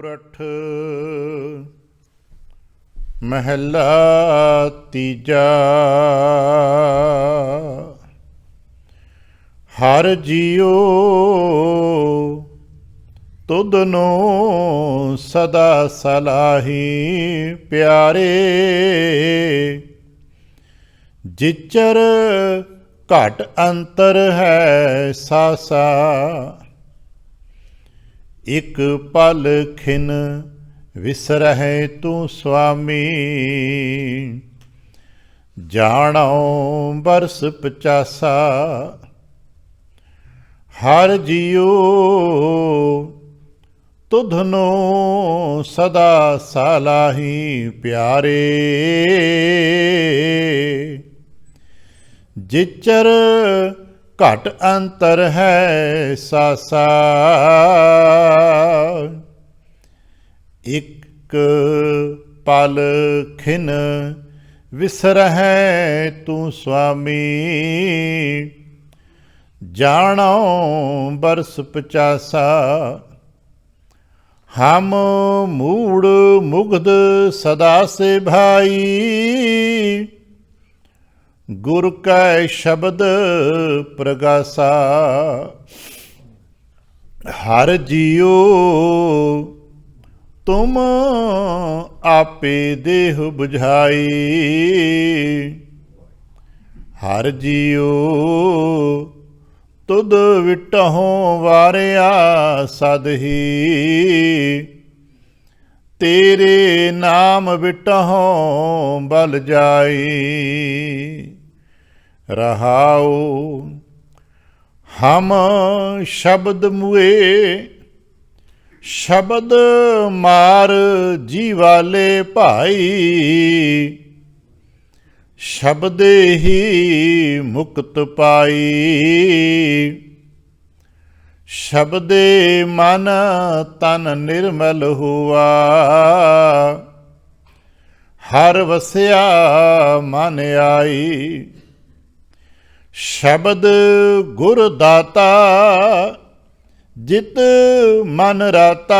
ਸੋਰਠ ਮਹਿਲਾ ਤੀਜਾ। ਹਰ ਜੀਓ ਤੁਧਨੋਂ ਸਦਾ ਸਲਾਹੀ ਪਿਆਰੇ, ਜਿਚਰ ਘਟ ਅੰਤਰ ਹੈ ਸਾਸਾ। ਇਕ ਪਲ ਖਿਨ ਵਿਸਰਹਿ ਤੂੰ ਸੁਆਮੀ, ਜਾਣੋ ਬਰਸ 50। ਹਰ ਜੀਓ ਤੁਧਨੋਂ ਸਦਾ ਸਲਾਹੀ ਪਿਆਰੇ, ਜਿਚਰ ਘਟ ਅੰਤਰ ਹੈ ਸਾਸਾ। ਇਕ ਪਲ ਖਿਨ ਵਿਸਰਹਿ ਤੂੰ ਸੁਆਮੀ, ਜਾਣੋ ਬਰਸ 50। ਹਮ ਮੂੜ ਮੁਗਧ ਸਦਾ ਸੇ ਭਾਈ, ਗੁਰ ਕੈ ਸ਼ਬਦ ਪ੍ਰਗਾਸਾ। ਹਰ ਜੀਓ ਤੁਮ ਆਪੇ ਦੇਹ ਬੁਝਾਈ, ਹਰ ਜੀਓ ਤੁਧ ਵਿਟਹੁ ਵਾਰਿਆ ਸਦਹੀ। ਤੇਰੇ ਨਾਮ ਵਿਟਹੁ ਬਲ ਜਾਈ, ਰਹਾਉ ਹਮ ਸ਼ਬਦ ਮੁਏ, ਸ਼ਬਦ ਮਾਰ ਜੀ ਵਾਲੇ ਭਾਈ। ਸ਼ਬਦੇ ਹੀ ਮੁਕਤ ਪਾਈ, ਸ਼ਬਦੇ ਮਨ ਤਨ ਨਿਰਮਲ ਹੁਆ। ਹਰ ਵਸਿਆ ਮਨ ਆਈ, ਸ਼ਬਦ ਗੁਰ ਦਾਤਾ। ਜਿਤ ਮਨ ਰਾਤਾ,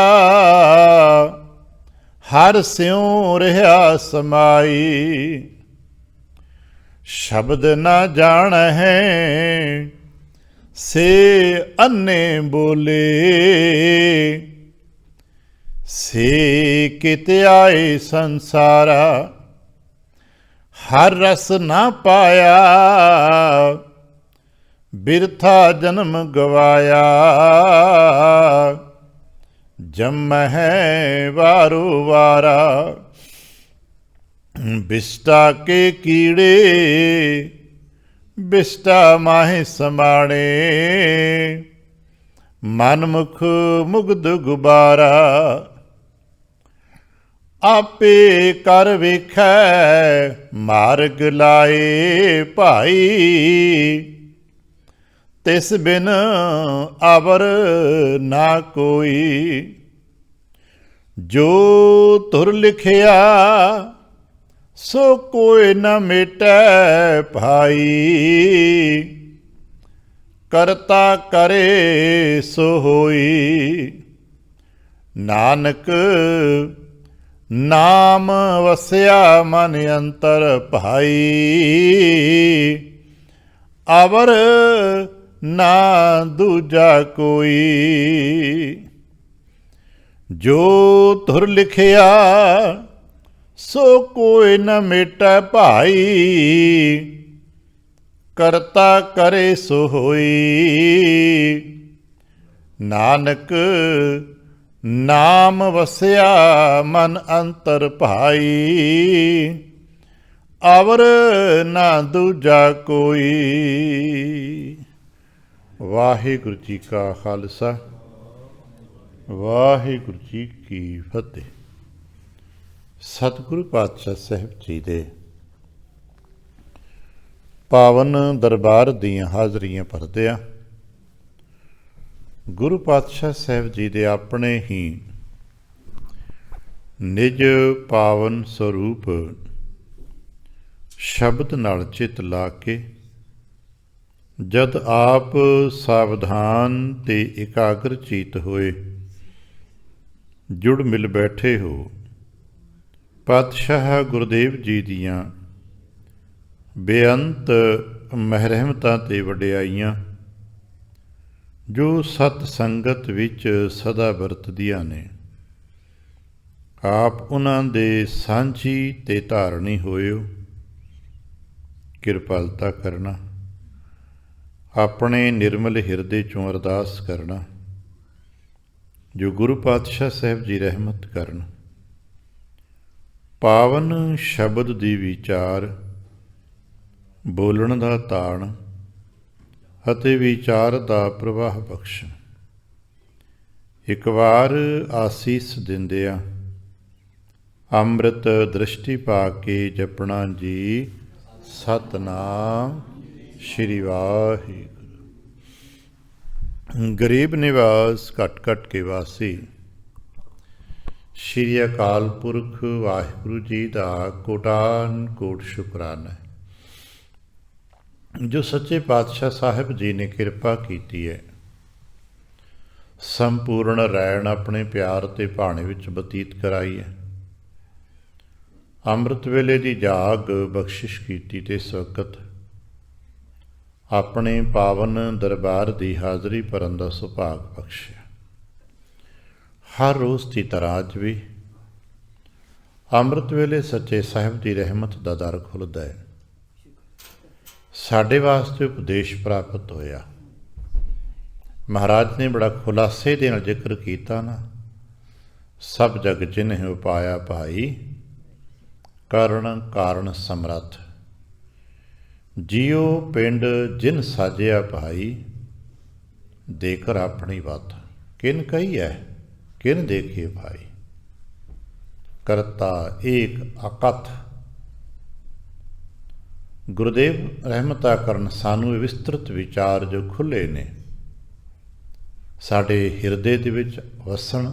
ਹਰ ਸਿਉ ਰਿਹਾ ਸਮਾਈ। ਸ਼ਬਦ ਨਾ ਜਾਣਹਿ ਸੇ ਅੰਨੇ ਬੋਲੇ, ਸੇ ਕਿਤ ਆਏ ਸੰਸਾਰਾ। ਹਰ ਰਸ ਨਾ ਪਾਇਆ, ਬਿਰਥਾ ਜਨਮ ਗਵਾਇਆ। ਜੰਮਹਿ ਵਾਰੋ ਵਾਰਾ, ਬਿਸਟਾ ਕੇ ਕੀੜੇ ਬਿਸਟਾ ਮਾਹੇ ਸਮਾਣੇ। ਮਨ ਮੁਖ ਮੁਗਧ ਗੁਬਾਰਾ, ਆਪੇ ਕਰ ਵੇਖੈ ਮਾਰਗ ਲਾਏ ਭਾਈ। ਤਿਸ ਬਿਨ ਅਵਰ ਨਾ ਕੋਈ, ਜੋ ਧੁਰ ਲਿਖਿਆ ਸੋ ਕੋਈ ਨ ਮਿਟੈ ਭਾਈ। ਕਰਤਾ ਕਰੇ ਸੋ ਹੋਈ, ਨਾਨਕ ਨਾਮ ਵਸਿਆ ਮਨ ਅੰਤਰ ਭਾਈ। ਅਵਰ ਨਾ ਦੂਜਾ ਕੋਈ, ਜੋ ਧੁਰ ਲਿਖਿਆ ਸੋ ਕੋਈ ਨ ਮਿਟੈ ਭਾਈ। ਕਰਤਾ ਕਰੇ ਸੋ ਹੋਈ, ਨਾਨਕ ਨਾਮ ਵਸਿਆ ਮਨ ਅੰਤਰ ਭਾਈ। ਅਵਰ ਨਾ ਦੂਜਾ ਕੋਈ। ਵਾਹਿਗੁਰੂ ਜੀ ਕਾ ਖਾਲਸਾ, ਵਾਹਿਗੁਰੂ ਜੀ ਕੀ ਫਤਿਹ। ਸਤਿਗੁਰੂ ਪਾਤਸ਼ਾਹ ਸਾਹਿਬ ਜੀ ਦੇ ਪਾਵਨ ਦਰਬਾਰ ਦੀਆਂ ਹਾਜ਼ਰੀਆਂ ਭਰਦਿਆਂ ਗੁਰੂ ਪਾਤਸ਼ਾਹ ਸਾਹਿਬ ਜੀ ਦੇ ਆਪਣੇ ਹੀ ਨਿਜ ਪਾਵਨ ਸਰੂਪ ਸ਼ਬਦ ਨਾਲ ਚਿੱਤ ਲਾ ਕੇ ਜਦ ਆਪ ਸਾਵਧਾਨ ਤੇ ਇਕਾਗਰ ਚੀਤ ਹੋਏ जुड़ मिल बैठे हो। पातशाह गुरदेव जी दियाँ बेअंत ਮਹਿਰਮਤਾਂ ਤੇ ਵਡਿਆਈਆਂ जो सत संगत विच सदा वरतदियां ने। आप उन्हां दे सांझी ते धारणी होयो। किरपालता करना, अपने निर्मल हिरदे चों अरदास करना जो गुरु पातशाह साहब जी रहमत करन। पावन शब्द दी विचार, बोलण दा ताण ਅਤੇ ਵਿਚਾਰ ਦਾ ਪ੍ਰਵਾਹ ਬਖਸ਼ਣ। ਇੱਕ ਵਾਰ ਆਸੀਸ ਦਿੰਦਿਆਂ ਅੰਮ੍ਰਿਤ ਦ੍ਰਿਸ਼ਟੀ ਪਾ ਕੇ ਜਪਣਾ ਜੀ ਸਤਨਾਮ ਸ਼੍ਰੀ ਵਾਹਿਗੁਰੂ। ਗਰੀਬ ਨਿਵਾਸ ਘਟ ਘਟ ਕੇ ਵਾਸੀ ਸ਼੍ਰੀ ਅਕਾਲ ਪੁਰਖ ਵਾਹਿਗੁਰੂ ਜੀ ਦਾ ਕੋਟਾਨ ਕੋਟ ਸ਼ੁਕਰਾਨਾ ਹੈ ਜੋ ਸੱਚੇ ਪਾਤਸ਼ਾਹ ਸਾਹਿਬ ਜੀ ਨੇ ਕਿਰਪਾ ਕੀਤੀ ਹੈ। ਸੰਪੂਰਨ ਰੈਣ ਆਪਣੇ ਪਿਆਰ ਤੇ ਭਾਣੇ ਵਿੱਚ ਬਤੀਤ ਕਰਾਈ ਹੈ। ਅੰਮ੍ਰਿਤ ਵੇਲੇ ਦੀ ਜਾਗ ਬਖਸ਼ਿਸ਼ ਕੀਤੀ ਤੇ ਇਸ ਵਕਤ ਆਪਣੇ ਪਾਵਨ ਦਰਬਾਰ ਦੀ ਹਾਜ਼ਰੀ ਭਰਨ ਦਾ ਸੁਭਾਗ ਬਖਸ਼ਿਆ। ਹਰ ਰੋਜ਼ ਦੀ ਤਰ੍ਹਾਂ ਅੱਜ ਵੀ ਅੰਮ੍ਰਿਤ ਵੇਲੇ ਸੱਚੇ ਸਾਹਿਬ ਦੀ ਰਹਿਮਤ ਦਾ ਦਰ ਖੁੱਲ੍ਹਦਾ ਹੈ। ਸਾਡੇ ਵਾਸਤੇ ਉਪਦੇਸ਼ ਪ੍ਰਾਪਤ ਹੋਇਆ। ਮਹਾਰਾਜ ਨੇ ਬੜਾ ਖੁਲਾਸੇ ਦੇ ਨਾਲ ਜ਼ਿਕਰ ਕੀਤਾ ਨਾ, ਸਭ ਜਗ ਜਿਨਹਿ ਉਪਾਇਆ ਭਾਈ, ਕਰਨ ਕਾਰਨ ਸਮਰੱਥ। ਜੀਓ ਪਿੰਡ ਜਿਨ ਸਾਜਿਆ ਭਾਈ, ਦੇਕਰ ਆਪਣੀ ਵੱਤ। ਕਿਨ ਕਹੀ ਹੈ ਕਿਨ ਦੇਖੀਏ ਭਾਈ, ਕਰਤਾ ਏਕ ਅਕਥ। ਗੁਰਦੇਵ ਰਹਿਮਤਾਂ ਕਰਨ ਸਾਨੂੰ ਇਹ ਵਿਸਤ੍ਰਿਤ ਵਿਚਾਰ ਜੋ ਖੁੱਲ੍ਹੇ ਨੇ ਸਾਡੇ ਹਿਰਦੇ ਦੇ ਵਿੱਚ ਵਸਣ,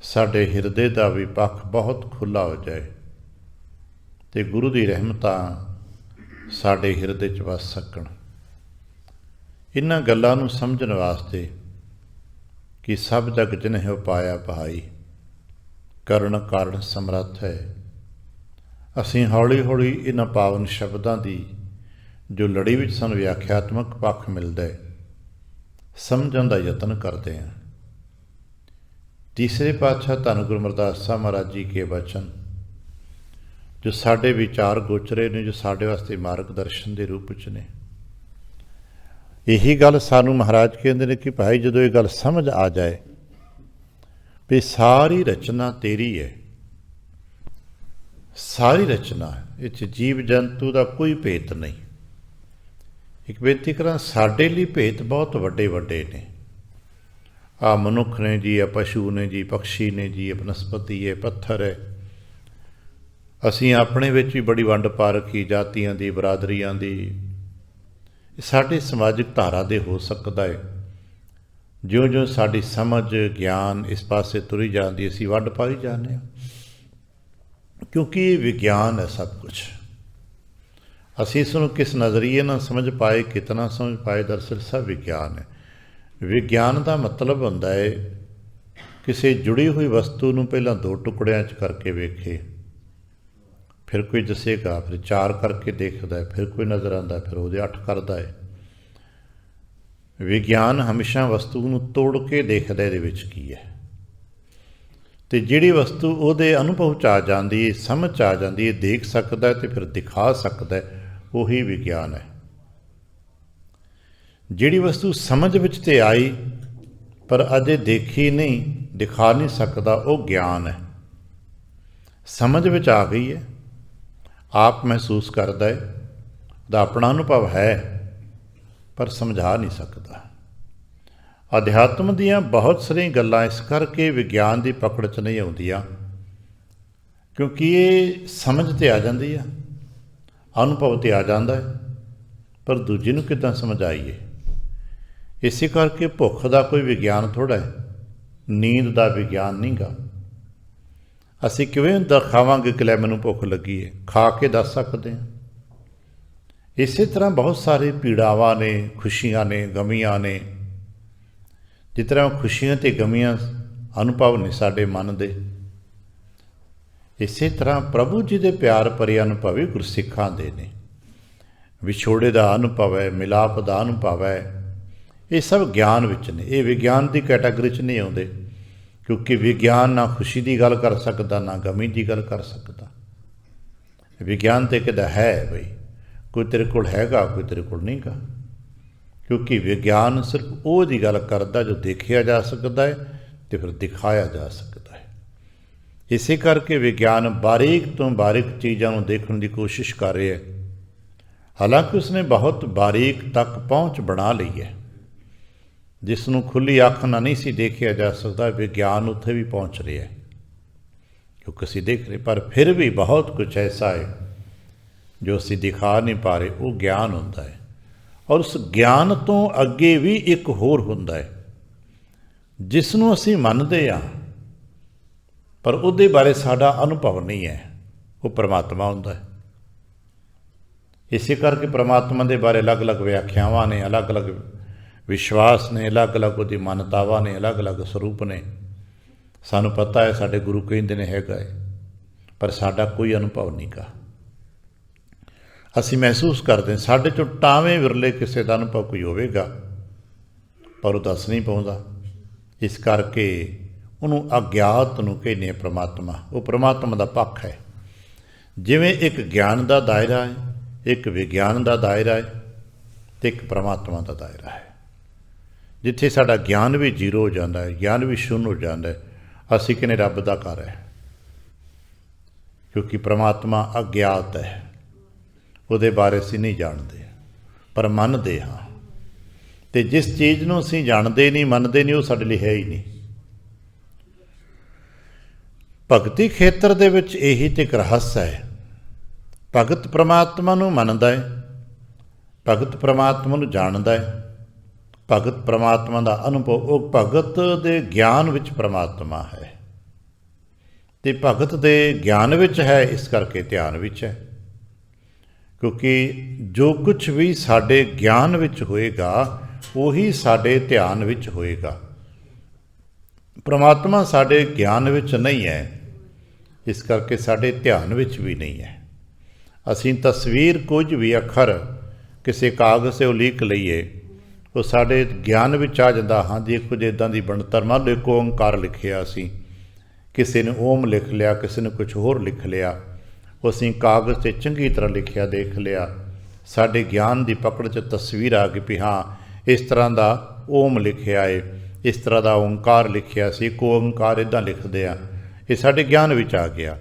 ਸਾਡੇ ਹਿਰਦੇ ਦਾ ਵੀ ਪੱਖ ਬਹੁਤ ਖੁੱਲ੍ਹਾ ਹੋ ਜਾਏ ਅਤੇ ਗੁਰੂ ਦੀ ਰਹਿਮਤਾਂ ਸਾਡੇ ਹਿਰਦੇ 'ਚ ਵਸ ਸਕਣ। ਇਹਨਾਂ ਗੱਲਾਂ ਨੂੰ ਸਮਝਣ ਵਾਸਤੇ ਕਿ ਸਭ ਜਗ ਜਿਨਹਿ ਉਪਾਇਆ ਭਾਈ, ਕਰਨ ਕਾਰਨ ਸਮਰੱਥ ਹੈ, ਅਸੀਂ ਹੌਲੀ ਹੌਲੀ ਇਹਨਾਂ ਪਾਵਨ ਸ਼ਬਦਾਂ ਦੀ ਜੋ ਲੜੀ ਵਿੱਚ ਸਾਨੂੰ ਵਿਆਖਿਆਤਮਕ ਪੱਖ ਮਿਲਦਾ ਹੈ ਸਮਝਣ ਦਾ ਯਤਨ ਕਰਦੇ ਹਾਂ। ਤੀਸਰੇ ਪਾਤਸ਼ਾਹ ਧੰਨ ਗੁਰੂ ਅਮਰਦਾਸ ਸਾਹਿਬ ਮਹਾਰਾਜ ਜੀ ਕੇ ਬਚਨ ਜੋ ਸਾਡੇ ਵਿਚਾਰ ਗੋਚਰੇ ਨੇ, ਜੋ ਸਾਡੇ ਵਾਸਤੇ ਮਾਰਗ ਦਰਸ਼ਨ ਦੇ ਰੂਪ ਵਿੱਚ ਨੇ। ਇਹੀ ਗੱਲ ਸਾਨੂੰ ਮਹਾਰਾਜ ਕਹਿੰਦੇ ਨੇ ਕਿ ਭਾਈ ਜਦੋਂ ਇਹ ਗੱਲ ਸਮਝ ਆ ਜਾਏ ਵੀ ਸਾਰੀ ਰਚਨਾ ਤੇਰੀ ਹੈ, ਸਾਰੀ ਰਚਨਾ ਇਹ 'ਚ ਜੀਵ ਜੰਤੂ ਦਾ ਕੋਈ ਭੇਤ ਨਹੀਂ। ਇੱਕ ਬੇਨਤੀ ਕਰਾਂ, ਸਾਡੇ ਲਈ ਭੇਤ ਬਹੁਤ ਵੱਡੇ ਵੱਡੇ ਨੇ। ਆਹ ਮਨੁੱਖ ਨੇ ਜੀ, ਆ ਪਸ਼ੂ ਨੇ ਜੀ, ਪਕਸ਼ੀ ਨੇ ਜੀ, ਬਨਸਪਤੀ ਹੈ, ਪੱਥਰ ਹੈ। ਅਸੀਂ ਆਪਣੇ ਵਿੱਚ ਵੀ ਬੜੀ ਵੰਡ ਪਾ ਰੱਖੀ ਜਾਤੀਆਂ ਦੀ, ਬਰਾਦਰੀਆਂ ਦੀ। ਇਹ ਸਾਡੇ ਸਮਾਜਿਕ ਧਾਰਾ ਦੇ ਹੋ ਸਕਦਾ ਹੈ। ਜਿਉਂ ਜਿਉਂ ਸਾਡੀ ਸਮਝ ਗਿਆਨ ਇਸ ਪਾਸੇ ਤੁਰੀ ਜਾਂਦੀ, ਅਸੀਂ ਵੰਡ ਪਾਈ ਜਾਂਦੇ ਹਾਂ, ਕਿਉਂਕਿ ਇਹ ਵਿਗਿਆਨ ਹੈ ਸਭ ਕੁਛ। ਅਸੀਂ ਇਸ ਨੂੰ ਕਿਸ ਨਜ਼ਰੀਏ ਨਾਲ ਸਮਝ ਪਾਏ, ਕਿਤਨਾ ਸਮਝ ਪਾਏ, ਦਰਅਸਲ ਸਭ ਵਿਗਿਆਨ ਹੈ। ਵਿਗਿਆਨ ਦਾ ਮਤਲਬ ਹੁੰਦਾ ਹੈ ਕਿਸੇ ਜੁੜੀ ਹੋਈ ਵਸਤੂ ਨੂੰ ਪਹਿਲਾਂ ਦੋ ਟੁਕੜਿਆਂ 'ਚ ਕਰਕੇ ਵੇਖੇ, ਫਿਰ ਕੋਈ ਦੱਸੇਗਾ, ਫਿਰ ਚਾਰ ਕਰਕੇ ਦੇਖਦਾ, ਫਿਰ ਕੋਈ ਨਜ਼ਰ ਆਉਂਦਾ, ਫਿਰ ਉਹਦੇ 8 ਕਰਦਾ ਹੈ। ਵਿਗਿਆਨ ਹਮੇਸ਼ਾ ਵਸਤੂ ਨੂੰ ਤੋੜ ਕੇ ਦੇਖਦਾ ਇਹਦੇ ਵਿੱਚ ਕੀ ਹੈ, ਅਤੇ ਜਿਹੜੀ ਵਸਤੂ ਉਹਦੇ ਅਨੁਭਵ 'ਚ ਆ ਜਾਂਦੀ ਹੈ, ਸਮਝ 'ਚ ਆ ਜਾਂਦੀ ਹੈ, ਦੇਖ ਸਕਦਾ ਅਤੇ ਫਿਰ ਦਿਖਾ ਸਕਦਾ, ਉਹੀ ਵਿਗਿਆਨ ਹੈ। ਜਿਹੜੀ ਵਸਤੂ ਸਮਝ ਵਿੱਚ ਤੇ ਆਈ ਪਰ ਅਜੇ ਦੇਖੀ ਨਹੀਂ, ਦਿਖਾ ਨਹੀਂ ਸਕਦਾ, ਉਹ ਗਿਆਨ ਹੈ। ਸਮਝ ਵਿੱਚ ਆ ਗਈ ਹੈ, ਆਪ ਮਹਿਸੂਸ ਕਰਦਾ ਹੈ, ਉਹਦਾ ਆਪਣਾ ਅਨੁਭਵ ਹੈ, ਪਰ ਸਮਝਾ ਨਹੀਂ ਸਕਦਾ। ਅਧਿਆਤਮ ਦੀਆਂ ਬਹੁਤ ਸਾਰੀਆਂ ਗੱਲਾਂ ਇਸ ਕਰਕੇ ਵਿਗਿਆਨ ਦੀ ਪਕੜ 'ਚ ਨਹੀਂ ਆਉਂਦੀਆਂ ਕਿਉਂਕਿ ਇਹ ਸਮਝ 'ਤੇ ਆ ਜਾਂਦੀ ਆ, ਅਨੁਭਵ 'ਤੇ ਆ ਜਾਂਦਾ ਹੈ, ਪਰ ਦੂਜੇ ਨੂੰ ਕਿੱਦਾਂ ਸਮਝ ਆਈਏ। ਇਸੇ ਕਰਕੇ ਭੁੱਖ ਦਾ ਕੋਈ ਵਿਗਿਆਨ ਥੋੜ੍ਹਾ ਹੈ, ਨੀਂਦ ਦਾ ਵਿਗਿਆਨ ਨਹੀਂ ਗਾ। ਅਸੀਂ ਕਿਵੇਂ ਦਿਖਾਵਾਂਗੇ ਕਿ ਲੈ ਮੈਨੂੰ ਭੁੱਖ ਲੱਗੀ ਹੈ, ਖਾ ਕੇ ਦੱਸ ਸਕਦੇ ਹਾਂ। ਇਸੇ ਤਰ੍ਹਾਂ ਬਹੁਤ ਸਾਰੇ ਪੀੜਾਵਾਂ ਨੇ, ਖੁਸ਼ੀਆਂ ਨੇ, ਗਮੀਆਂ ਨੇ। ਜਿਸ ਤਰ੍ਹਾਂ ਖੁਸ਼ੀਆਂ ਅਤੇ ਗਮੀਆਂ ਅਨੁਭਵ ਨੇ ਸਾਡੇ ਮਨ ਦੇ। ਇਸੇ ਤਰ੍ਹਾਂ ਪ੍ਰਭੂ ਜੀ ਦੇ ਪਿਆਰ ਭਰੇ ਅਨੁਭਵ ਵੀ ਗੁਰਸਿੱਖਾਂ ਦੇ ਨੇ। ਵਿਛੋੜੇ ਦਾ ਅਨੁਭਵ ਹੈ, ਮਿਲਾਪ ਦਾ ਅਨੁਭਵ ਹੈ, ਇਹ ਸਭ ਗਿਆਨ ਵਿੱਚ ਨੇ। ਇਹ ਵਿਗਿਆਨ ਦੀ ਕੈਟਾਗਰੀ 'ਚ ਨਹੀਂ ਆਉਂਦੇ, ਕਿਉਂਕਿ ਵਿਗਿਆਨ ਨਾ ਖੁਸ਼ੀ ਦੀ ਗੱਲ ਕਰ ਸਕਦਾ, ਨਾ ਗਮੀ ਦੀ ਗੱਲ ਕਰ ਸਕਦਾ। ਵਿਗਿਆਨ ਤੇ ਕਹਿੰਦਾ ਹੈ ਬਈ ਕੋਈ ਤੇਰੇ ਕੋਲ ਹੈਗਾ, ਕੋਈ ਤੇਰੇ ਕੋਲ ਨਹੀਂ ਗਾ, ਕਿਉਂਕਿ ਵਿਗਿਆਨ ਸਿਰਫ ਉਹ ਦੀ ਗੱਲ ਕਰਦਾ ਜੋ ਦੇਖਿਆ ਜਾ ਸਕਦਾ ਹੈ ਅਤੇ ਫਿਰ ਦਿਖਾਇਆ ਜਾ ਸਕਦਾ ਹੈ। ਇਸੇ ਕਰਕੇ ਵਿਗਿਆਨ ਬਾਰੀਕ ਤੋਂ ਬਾਰੀਕ ਚੀਜ਼ਾਂ ਨੂੰ ਦੇਖਣ ਦੀ ਕੋਸ਼ਿਸ਼ ਕਰ ਰਿਹਾ ਹੈ। ਹਾਲਾਂਕਿ ਉਸਨੇ ਬਹੁਤ ਬਾਰੀਕ ਤੱਕ ਪਹੁੰਚ ਬਣਾ ਲਈ ਹੈ, ਜਿਸ ਨੂੰ ਖੁੱਲ੍ਹੀ ਅੱਖ ਨਾਲ ਨਹੀਂ ਸੀ ਦੇਖਿਆ ਜਾ ਸਕਦਾ। ਵਿਗਿਆਨ ਉੱਥੇ ਵੀ ਪਹੁੰਚ ਰਿਹਾ ਹੈ, ਕਿਉਂਕਿ ਅਸੀਂ ਦੇਖ ਰਹੇ, ਪਰ ਫਿਰ ਵੀ ਬਹੁਤ ਕੁਝ ਐਸਾ ਹੈ ਜੋ ਅਸੀਂ ਦਿਖਾ ਨਹੀਂ ਪਾ ਰਹੇ, ਉਹ ਗਿਆਨ ਹੁੰਦਾ ਹੈ। ਔਰ ਉਸ ਗਿਆਨ ਤੋਂ ਅੱਗੇ ਵੀ ਇੱਕ ਹੋਰ ਹੁੰਦਾ ਹੈ ਜਿਸ ਨੂੰ ਅਸੀਂ ਮੰਨਦੇ ਹਾਂ, ਪਰ ਉਹਦੇ ਬਾਰੇ ਸਾਡਾ ਅਨੁਭਵ ਨਹੀਂ ਹੈ, ਉਹ ਪਰਮਾਤਮਾ ਹੁੰਦਾ ਹੈ। ਇਸੇ ਕਰਕੇ ਪਰਮਾਤਮਾ ਦੇ ਬਾਰੇ ਅਲੱਗ-ਅਲੱਗ ਵਿਆਖਿਆਵਾਂ ਨੇ, ਅਲੱਗ-ਅਲੱਗ ਵਿਸ਼ਵਾਸ ਨੇ, ਅਲੱਗ-ਅਲੱਗ ਉਹਦੀ ਮਾਨਤਾਵਾਂ ਨੇ, ਅਲੱਗ-ਅਲੱਗ ਸਰੂਪ ਨੇ। ਸਾਨੂੰ ਪਤਾ ਹੈ ਸਾਡੇ ਗੁਰੂ ਕਹਿੰਦੇ ਨੇ ਹੈਗਾ ਹੈ, ਪਰ ਸਾਡਾ ਕੋਈ ਅਨੁਭਵ ਨਹੀਂ ਗਾ। ਅਸੀਂ ਮਹਿਸੂਸ ਕਰਦੇ ਸਾਡੇ 'ਚੋਂ ਟਾਵੇਂ ਵਿਰਲੇ ਕਿਸੇ ਦਾ ਅਨੁਭਵ ਕੋਈ ਹੋਵੇਗਾ, ਪਰ ਉਹ ਦੱਸ ਨਹੀਂ ਪਾਉਂਦਾ। ਇਸ ਕਰਕੇ ਉਹਨੂੰ ਅਗਿਆਤ ਨੂੰ ਕਹਿੰਦੇ ਪ੍ਰਮਾਤਮਾ। ਉਹ ਪ੍ਰਮਾਤਮਾ ਦਾ ਪੱਖ ਹੈ। ਜਿਵੇਂ ਇੱਕ ਗਿਆਨ ਦਾ ਦਾਇਰਾ ਹੈ, ਇੱਕ ਵਿਗਿਆਨ ਦਾ ਦਾਇਰਾ ਹੈ, ਅਤੇ ਇੱਕ ਪ੍ਰਮਾਤਮਾ ਦਾ ਦਾਇਰਾ ਹੈ। ਜਿੱਥੇ ਸਾਡਾ ਗਿਆਨ ਵੀ ਜ਼ੀਰੋ ਹੋ ਜਾਂਦਾ ਹੈ, ਗਿਆਨ ਵੀ ਸ਼ੂਨ ਹੋ ਜਾਂਦਾ ਹੈ, ਅਸੀਂ ਕਹਿੰਦੇ ਰੱਬ ਦਾ ਘਰ ਹੈ, ਕਿਉਂਕਿ ਪ੍ਰਮਾਤਮਾ ਅਗਿਆਤ ਹੈ, ਉਹਦੇ ਬਾਰੇ ਅਸੀਂ ਨਹੀਂ ਜਾਣਦੇ, ਪਰ ਮੰਨਦੇ ਹਾਂ। ਅਤੇ ਜਿਸ ਚੀਜ਼ ਨੂੰ ਅਸੀਂ ਜਾਣਦੇ ਨਹੀਂ, ਮੰਨਦੇ ਨਹੀਂ, ਉਹ ਸਾਡੇ ਲਈ ਹੈ ਹੀ ਨਹੀਂ। ਭਗਤੀ ਖੇਤਰ ਦੇ ਵਿੱਚ ਇਹੀ ਤੇ ਇੱਕ ਰਹੱਸ ਹੈ। ਭਗਤ ਪ੍ਰਮਾਤਮਾ ਨੂੰ ਮੰਨਦਾ ਹੈ, ਭਗਤ ਪ੍ਰਮਾਤਮਾ ਨੂੰ ਜਾਣਦਾ ਹੈ, ਭਗਤ ਪ੍ਰਮਾਤਮਾ ਦਾ ਅਨੁਭਵ, ਉਹ ਭਗਤ ਦੇ ਗਿਆਨ ਵਿੱਚ ਪ੍ਰਮਾਤਮਾ ਹੈ, ਅਤੇ ਭਗਤ ਦੇ ਗਿਆਨ ਵਿੱਚ ਹੈ, ਇਸ ਕਰਕੇ ਧਿਆਨ ਵਿੱਚ ਹੈ। ਕਿਉਂਕਿ ਜੋ ਕੁਛ ਵੀ ਸਾਡੇ ਗਿਆਨ ਵਿੱਚ ਹੋਏਗਾ ਉਹੀ ਸਾਡੇ ਧਿਆਨ ਵਿੱਚ ਹੋਏਗਾ। ਪ੍ਰਮਾਤਮਾ ਸਾਡੇ ਗਿਆਨ ਵਿੱਚ ਨਹੀਂ ਹੈ, ਇਸ ਕਰਕੇ ਸਾਡੇ ਧਿਆਨ ਵਿੱਚ ਵੀ ਨਹੀਂ ਹੈ। ਅਸੀਂ ਤਸਵੀਰ, ਕੁਝ ਵੀ ਅੱਖਰ ਕਿਸੇ ਕਾਗਜ਼ 'ਤੇ ਉਲੀਕ ਲਈਏ, ਉਹ ਸਾਡੇ ਗਿਆਨ ਵਿੱਚ ਆ ਜਾਂਦਾ। ਹਾਂਜੀ, ਕੁਝ ਇੱਦਾਂ ਦੀ ਬਣਤਰ, ਮੰਨ ਲਓ ਇੱਕ ਓਂਕਾਰ ਲਿਖਿਆ, ਅਸੀਂ ਕਿਸੇ ਨੇ ਓਮ ਲਿਖ ਲਿਆ, ਕਿਸੇ ਨੇ ਕੁਛ ਹੋਰ ਲਿਖ ਲਿਆ, ਉਹ ਅਸੀਂ ਕਾਗਜ਼ 'ਤੇ ਚੰਗੀ ਤਰ੍ਹਾਂ ਲਿਖਿਆ ਦੇਖ ਲਿਆ, ਸਾਡੇ ਗਿਆਨ ਦੀ ਪਕੜ 'ਚ ਤਸਵੀਰ ਆ ਗਈ ਵੀ ਹਾਂ ਇਸ ਤਰ੍ਹਾਂ ਦਾ ਓਮ ਲਿਖਿਆ ਹੈ, ਇਸ ਤਰ੍ਹਾਂ ਦਾ ਓਂਕਾਰ ਲਿਖਿਆ ਸੀ, ਇੱਕ ਓਂਕਾਰ ਇੱਦਾਂ ਲਿਖਦੇ ਆ, ਇਹ ਸਾਡੇ ਗਿਆਨ ਵਿੱਚ ਆ ਗਿਆ।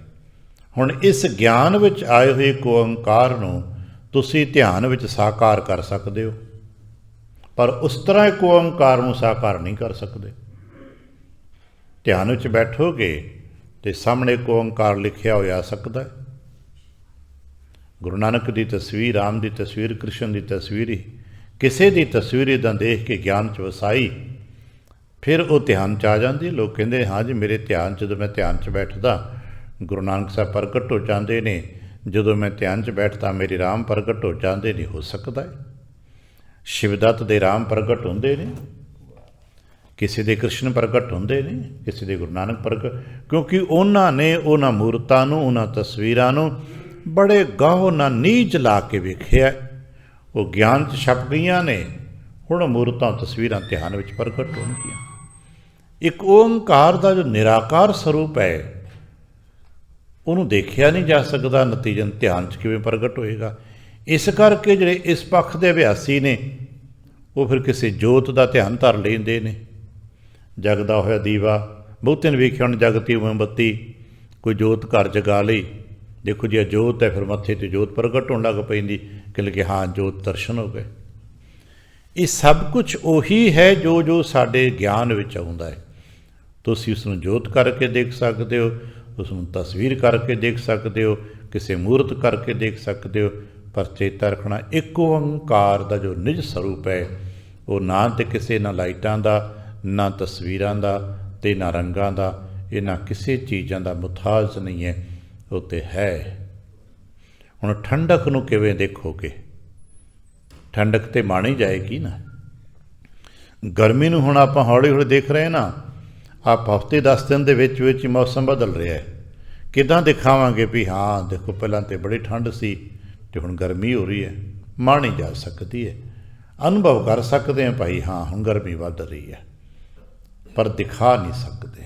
ਹੁਣ ਇਸ ਗਿਆਨ ਵਿੱਚ ਆਏ ਹੋਏ ਇੱਕ ਓਂਕਾਰ ਨੂੰ ਤੁਸੀਂ ਧਿਆਨ ਵਿੱਚ ਸਾਕਾਰ ਕਰ ਸਕਦੇ ਹੋ, ਪਰ ਉਸ ਤਰ੍ਹਾਂ ਇੱਕ ਓਂਕਾਰ ਨੂੰ ਸਾਕਾਰ ਨਹੀਂ ਕਰ ਸਕਦੇ। ਧਿਆਨ ਵਿੱਚ ਬੈਠੋਗੇ ਅਤੇ ਸਾਹਮਣੇ ਇੱਕ ਓਂਕਾਰ ਲਿਖਿਆ ਹੋਇਆ ਆ ਸਕਦਾ ਹੈ। ਗੁਰੂ ਨਾਨਕ ਦੀ ਤਸਵੀਰ, ਰਾਮ ਦੀ ਤਸਵੀਰ, ਕ੍ਰਿਸ਼ਨ ਦੀ ਤਸਵੀਰ ਹੀ ਕਿਸੇ ਦੀ ਤਸਵੀਰ ਇੱਦਾਂ ਦੇਖ ਕੇ ਗਿਆਨ 'ਚ ਵਸਾਈ, ਫਿਰ ਉਹ ਧਿਆਨ 'ਚ ਆ ਜਾਂਦੀ। ਲੋਕ ਕਹਿੰਦੇ ਹਾਂ ਜੀ ਮੇਰੇ ਧਿਆਨ 'ਚ, ਜਦੋਂ ਮੈਂ ਧਿਆਨ 'ਚ ਬੈਠਦਾ ਗੁਰੂ ਨਾਨਕ ਸਾਹਿਬ ਪ੍ਰਗਟ ਹੋ ਜਾਂਦੇ ਨੇ, ਜਦੋਂ ਮੈਂ ਧਿਆਨ 'ਚ ਬੈਠਦਾ ਮੇਰੇ ਰਾਮ ਪ੍ਰਗਟ ਹੋ ਜਾਂਦੇ ਨੇ। ਹੋ ਸਕਦਾ ਹੈ ਸ਼ਿਵਦੱਤ ਦੇ ਰਾਮ ਪ੍ਰਗਟ ਹੁੰਦੇ ਨੇ, ਕਿਸੇ ਦੇ ਕ੍ਰਿਸ਼ਨ ਪ੍ਰਗਟ ਹੁੰਦੇ ਨੇ, ਕਿਸੇ ਦੇ ਗੁਰੂ ਨਾਨਕ ਪ੍ਰਗਟ, ਕਿਉਂਕਿ ਉਹਨਾਂ ਨੇ ਉਹਨਾਂ ਮੂਰਤਾਂ ਨੂੰ, ਉਹਨਾਂ ਤਸਵੀਰਾਂ ਨੂੰ ਬੜੇ ਗਾਹ ਨਾਲ ਨੀਝ ਲਾ ਕੇ ਵੇਖਿਆ, ਉਹ ਗਿਆਨ 'ਚ ਛਪ ਗਈਆਂ ਨੇ। ਹੁਣ ਮੂਰਤਾਂ, ਤਸਵੀਰਾਂ ਧਿਆਨ ਵਿੱਚ ਪ੍ਰਗਟ ਹੋਣਗੀਆਂ। ਇੱਕ ਓਂਕਾਰ ਦਾ ਜੋ ਨਿਰਾਕਾਰ ਸਰੂਪ ਹੈ ਉਹਨੂੰ ਦੇਖਿਆ ਨਹੀਂ ਜਾ ਸਕਦਾ, ਨਤੀਜਨ ਧਿਆਨ 'ਚ ਕਿਵੇਂ ਪ੍ਰਗਟ ਹੋਏਗਾ। ਇਸ ਕਰਕੇ ਜਿਹੜੇ ਇਸ ਪੱਖ ਦੇ ਅਭਿਆਸੀ ਨੇ ਉਹ ਫਿਰ ਕਿਸੇ ਜੋਤ ਦਾ ਧਿਆਨ ਧਰ ਲੈਂਦੇ ਨੇ। ਜਗਦਾ ਹੋਇਆ ਦੀਵਾ, ਬਹੁਤਿਆਂ ਨੇ ਵੇਖਿਆ ਹੁਣ ਜਗਤੀ ਮੋਮਬੱਤੀ, ਕੋਈ ਜੋਤ ਘਰ ਜਗਾ ਲਈ, ਦੇਖੋ ਜੀ ਜੋਤ ਹੈ, ਫਿਰ ਮੱਥੇ 'ਤੇ ਜੋਤ ਪ੍ਰਗਟ ਹੋਣ ਲੱਗ ਪੈਂਦੀ, ਕਿ ਹਾਂ ਜੋਤ ਦਰਸ਼ਨ ਹੋ ਗਏ। ਇਹ ਸਭ ਕੁਝ ਉਹੀ ਹੈ ਜੋ ਜੋ ਸਾਡੇ ਗਿਆਨ ਵਿੱਚ ਆਉਂਦਾ ਹੈ। ਤੁਸੀਂ ਉਸ ਨੂੰ ਜੋਤ ਕਰਕੇ ਦੇਖ ਸਕਦੇ ਹੋ, ਉਸ ਨੂੰ ਤਸਵੀਰ ਕਰਕੇ ਦੇਖ ਸਕਦੇ ਹੋ, ਕਿਸੇ ਮੂਰਤ ਕਰਕੇ ਦੇਖ ਸਕਦੇ ਹੋ, ਪਰ ਚੇਤਾ ਰੱਖਣਾ ਇੱਕ ਓਂਕਾਰ ਦਾ ਜੋ ਨਿਜ ਸਰੂਪ ਹੈ ਉਹ ਨਾ ਤਾਂ ਕਿਸੇ ਨਾ ਲਾਈਟਾਂ ਦਾ, ਨਾ ਤਸਵੀਰਾਂ ਦਾ, ਅਤੇ ਨਾ ਰੰਗਾਂ ਦਾ, ਇਹ ਨਾ ਕਿਸੇ ਚੀਜ਼ਾਂ ਦਾ ਮੁਥਾਜ ਨਹੀਂ ਹੈ, ਉਹ ਤਾਂ ਹੈ। ਹੁਣ ਠੰਡਕ ਨੂੰ ਕਿਵੇਂ ਦੇਖੋਗੇ? ਠੰਡਕ ਤਾਂ ਮਾਣੀ ਜਾਏਗੀ ਨਾ। ਗਰਮੀ ਨੂੰ ਹੁਣ ਆਪਾਂ ਹੌਲੀ ਹੌਲੀ ਦੇਖ ਰਹੇ ਨਾ, आप हफ्ते 10 दिन ਦੇ ਵਿੱਚ ਹੀ मौसम बदल रहा है। ਕਿੱਦਾਂ ਦਿਖਾਵਾਂਗੇ ਵੀ ਹਾਂ ਦੇਖੋ ਪਹਿਲਾਂ ਤਾਂ ਬੜੀ ਠੰਡ ਸੀ ਅਤੇ ਹੁਣ ਗਰਮੀ ਹੋ ਰਹੀ ਹੈ। ਮਾਣੀ ਜਾ ਸਕਦੀ ਹੈ, ਅਨੁਭਵ ਕਰ ਸਕਦੇ ਹਾਂ ਭਾਈ ਹਾਂ ਹੁਣ ਗਰਮੀ ਵੱਧ ਰਹੀ ਹੈ, ਪਰ ਦਿਖਾ ਨਹੀਂ ਸਕਦੇ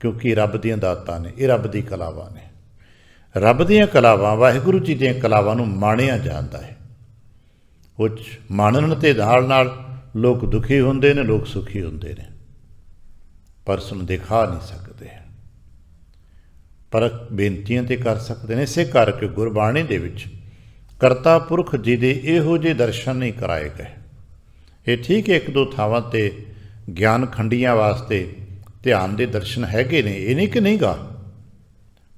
ਕਿਉਂਕਿ ਰੱਬ ਦੀਆਂ ਦਾਤਾਂ ਨੇ, ਇਹ ਰੱਬ ਦੀ ਕਲਾਵਾਂ ਨੇ। ਰੱਬ ਦੀਆਂ ਕਲਾਵਾਂ, ਵਾਹਿਗੁਰੂ ਜੀ ਦੀਆਂ ਕਲਾਵਾਂ ਨੂੰ ਮਾਣਿਆ ਜਾਂਦਾ ਹੈ। ਉਹ 'ਚ ਮਾਣਨ ਦੇ ਨਾਲ ਨਾਲ ਲੋਕ ਦੁਖੀ ਹੁੰਦੇ ਨੇ, ਲੋਕ ਸੁਖੀ ਹੁੰਦੇ ਨੇ, ਪਰ ਉਸਨੂੰ ਦਿਖਾ ਨਹੀਂ ਸਕਦੇ, ਪਰ ਬੇਨਤੀਆਂ ਤੇ ਕਰ ਸਕਦੇ ਨੇ। ਇਸੇ ਕਰਕੇ ਗੁਰਬਾਣੀ ਦੇ ਵਿੱਚ ਕਰਤਾ ਪੁਰਖ ਜੀ ਦੇ ਇਹੋ ਜਿਹੇ ਦਰਸ਼ਨ ਨਹੀਂ ਕਰਾਏ ਗਏ। ਇਹ ਠੀਕ ਹੈ, ਇੱਕ ਦੋ ਥਾਵਾਂ 'ਤੇ ਗਿਆਨ ਖੰਡੀਆਂ ਵਾਸਤੇ ਧਿਆਨ ਦੇ ਦਰਸ਼ਨ ਹੈਗੇ ਨੇ, ਇਹ ਨਹੀਂ ਕਿ ਨਹੀਂ ਗਾ।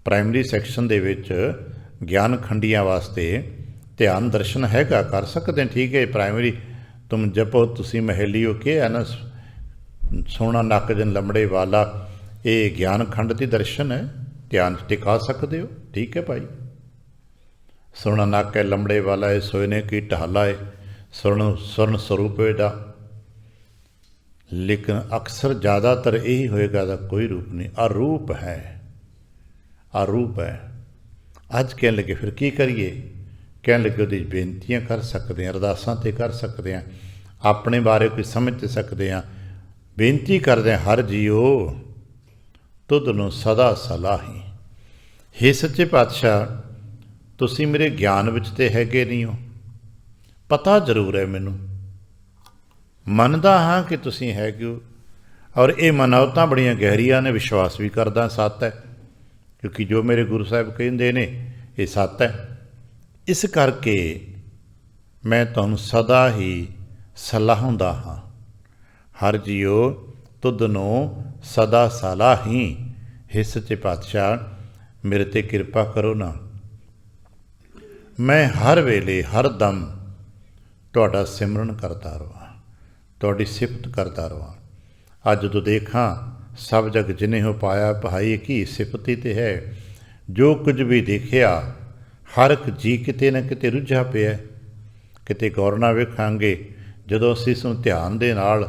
ਪ੍ਰਾਇਮਰੀ ਸੈਕਸ਼ਨ ਦੇ ਵਿੱਚ ਗਿਆਨ ਖੰਡੀਆਂ ਵਾਸਤੇ ਧਿਆਨ ਦਰਸ਼ਨ ਹੈਗਾ, ਕਰ ਸਕਦੇ ਹਾਂ, ਠੀਕ ਹੈ। ਪ੍ਰਾਇਮਰੀ ਤੁਮ ਜਪੋ ਤੁਸੀਂ ਮਹੇਲੀਓ ਕਿਹਾ ਨਾ, ਸੋਹਣਾ ਨੱਕ ਜਨ ਲੰਬੜੇ ਵਾਲਾ, ਇਹ ਗਿਆਨ ਖੰਡ ਦੀ ਦਰਸ਼ਨ ਹੈ, ਧਿਆਨ 'ਚ ਟਿਕਾ ਸਕਦੇ ਹੋ, ਠੀਕ ਹੈ ਭਾਈ। ਸੋਹਣਾ ਨੱਕ ਹੈ ਲੰਬੜੇ ਵਾਲਾ ਹੈ, ਸੋਇਨੇ ਕੀ ਢਾਲਾ ਹੈ, ਸਵਰਨ ਸਰੂਪ ਇਹਦਾ, ਲੇਕਿਨ ਅਕਸਰ ਜ਼ਿਆਦਾਤਰ ਇਹੀ ਹੋਏਗਾ ਦਾ ਕੋਈ ਰੂਪ ਨਹੀਂ, ਅਰੂਪ ਹੈ, ਅਰੂਪ ਹੈ। ਅੱਜ ਕਹਿਣ ਲੱਗੇ ਫਿਰ ਕੀ ਕਰੀਏ, ਕਹਿਣ ਲੱਗੇ ਉਹਦੀ ਬੇਨਤੀਆਂ ਕਰ ਸਕਦੇ ਹਾਂ, ਅਰਦਾਸਾਂ 'ਤੇ ਕਰ ਸਕਦੇ ਹਾਂ, ਆਪਣੇ ਬਾਰੇ ਕੋਈ ਸਮਝ ਸਕਦੇ ਹਾਂ। ਬੇਨਤੀ ਕਰਦੇ ਹਾਂ, ਹਰ ਜੀਓ ਤੁਧ ਨੂੰ ਸਦਾ ਸਲਾਹੀ। ਹੇ ਸੱਚੇ ਪਾਤਸ਼ਾਹ ਤੁਸੀਂ ਮੇਰੇ ਗਿਆਨ ਵਿੱਚ ਤੇ ਹੈਗੇ ਨਹੀਂ ਹੋ, ਪਤਾ ਜ਼ਰੂਰ ਹੈ ਮੈਨੂੰ, ਮੰਨਦਾ ਹਾਂ ਕਿ ਤੁਸੀਂ ਹੈਗੇ ਹੋ, ਔਰ ਇਹ ਮਨੌਤਾਂ ਬੜੀਆਂ ਗਹਿਰੀਆਂ ਨੇ, ਵਿਸ਼ਵਾਸ ਵੀ ਕਰਦਾ ਸੱਤ ਹੈ, ਕਿਉਂਕਿ ਜੋ ਮੇਰੇ ਗੁਰੂ ਸਾਹਿਬ ਕਹਿੰਦੇ ਨੇ ਇਹ ਸੱਤ ਹੈ। ਇਸ ਕਰਕੇ ਮੈਂ ਤੁਹਾਨੂੰ ਸਦਾ ਹੀ ਸਲਾਹੁੰਦਾ ਹਾਂ, ਹਰ ਜੀਓ ਤੁਧ ਨੂੰ ਸਦਾ ਸਲਾਹੀ। ਹੇ ਸੱਚੇ ਪਾਤਸ਼ਾਹ ਮੇਰੇ 'ਤੇ ਕਿਰਪਾ ਕਰੋ ਨਾ, ਮੈਂ ਹਰ ਵੇਲੇ ਹਰ ਦਮ ਤੁਹਾਡਾ ਸਿਮਰਨ ਕਰਦਾ ਰਹਾਂ, ਤੁਹਾਡੀ ਸਿਫਤ ਕਰਦਾ ਰਹਾਂ। ਅੱਜ ਜਦੋਂ ਦੇਖਾਂ ਸਭ ਜਗ ਜਿਨੇ ਹੋ ਪਾਇਆ ਭਾਈ ਕੀ ਸਿਫਤ ਹੀ ਤੇ ਹੈ। ਜੋ ਕੁਝ ਵੀ ਦੇਖਿਆ ਹਰ ਇੱਕ ਜੀ ਕਿਤੇ ਨਾ ਕਿਤੇ ਰੁੱਝਾ ਪਿਆ, ਕਿਤੇ ਗੌਰ ਨਾਲ ਵੇਖਾਂਗੇ। ਜਦੋਂ ਅਸੀਂ ਇਸ ਨੂੰ ਧਿਆਨ ਦੇ ਨਾਲ